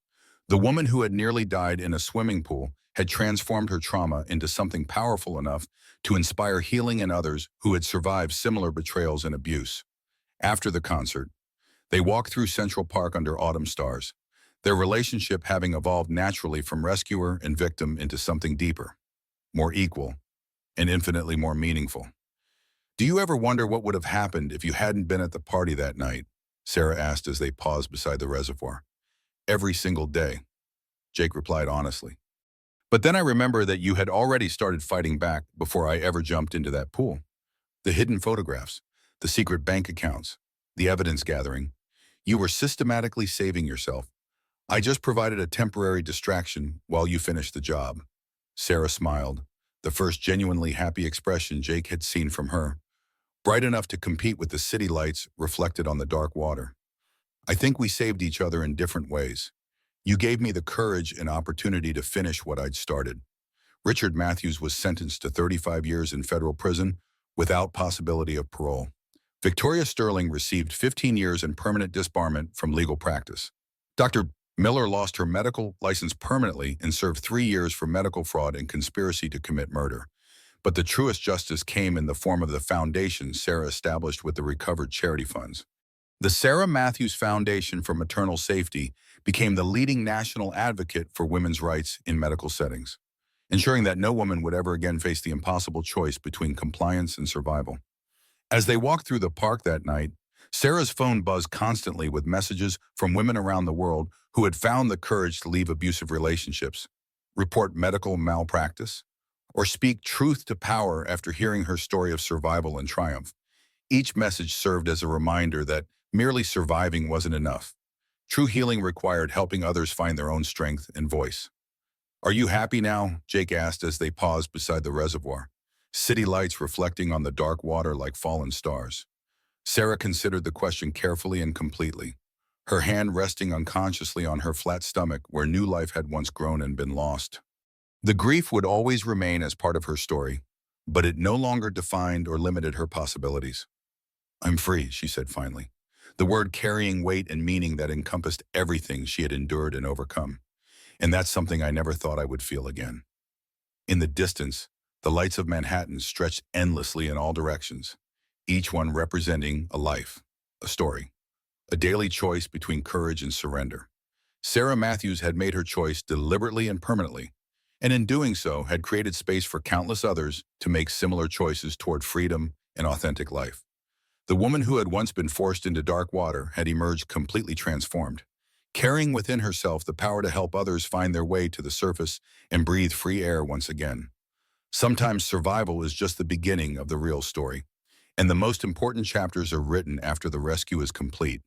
[SPEAKER 1] The woman who had nearly died in a swimming pool had transformed her trauma into something powerful enough to inspire healing in others who had survived similar betrayals and abuse. After the concert, they walked through Central Park under autumn stars, their relationship having evolved naturally from rescuer and victim into something deeper, more equal, and infinitely more meaningful. "Do you ever wonder what would have happened if you hadn't been at the party that night?" Sarah asked as they paused beside the reservoir. "Every single day," Jake replied honestly. "But then I remember that you had already started fighting back before I ever jumped into that pool. The hidden photographs, the secret bank accounts, the evidence gathering. You were systematically saving yourself. I just provided a temporary distraction while you finished the job." Sarah smiled, the first genuinely happy expression Jake had seen from her, bright enough to compete with the city lights reflected on the dark water. "I think we saved each other in different ways. You gave me the courage and opportunity to finish what I'd started." Richard Matthews was sentenced to 35 years in federal prison without possibility of parole. Victoria Sterling received 15 years in permanent disbarment from legal practice. Dr. Miller lost her medical license permanently and served 3 years for medical fraud and conspiracy to commit murder. But the truest justice came in the form of the foundation Sarah established with the recovered charity funds. The Sarah Matthews Foundation for Maternal Safety became the leading national advocate for women's rights in medical settings, ensuring that no woman would ever again face the impossible choice between compliance and survival. As they walked through the park that night, Sarah's phone buzzed constantly with messages from women around the world who had found the courage to leave abusive relationships, report medical malpractice, or speak truth to power after hearing her story of survival and triumph. Each message served as a reminder that merely surviving wasn't enough. True healing required helping others find their own strength and voice. "Are you happy now?" Jake asked as they paused beside the reservoir, city lights reflecting on the dark water like fallen stars. Sarah considered the question carefully and completely, her hand resting unconsciously on her flat stomach where new life had once grown and been lost. The grief would always remain as part of her story, but it no longer defined or limited her possibilities. "I'm free," she said finally, the word carrying weight and meaning that encompassed everything she had endured and overcome. "And that's something I never thought I would feel again." In the distance, the lights of Manhattan stretched endlessly in all directions, each one representing a life, a story, a daily choice between courage and surrender. Sarah Matthews had made her choice deliberately and permanently, and in doing so had created space for countless others to make similar choices toward freedom and authentic life. The woman who had once been forced into dark water had emerged completely transformed, carrying within herself the power to help others find their way to the surface and breathe free air once again. Sometimes survival is just the beginning of the real story, and the most important chapters are written after the rescue is complete.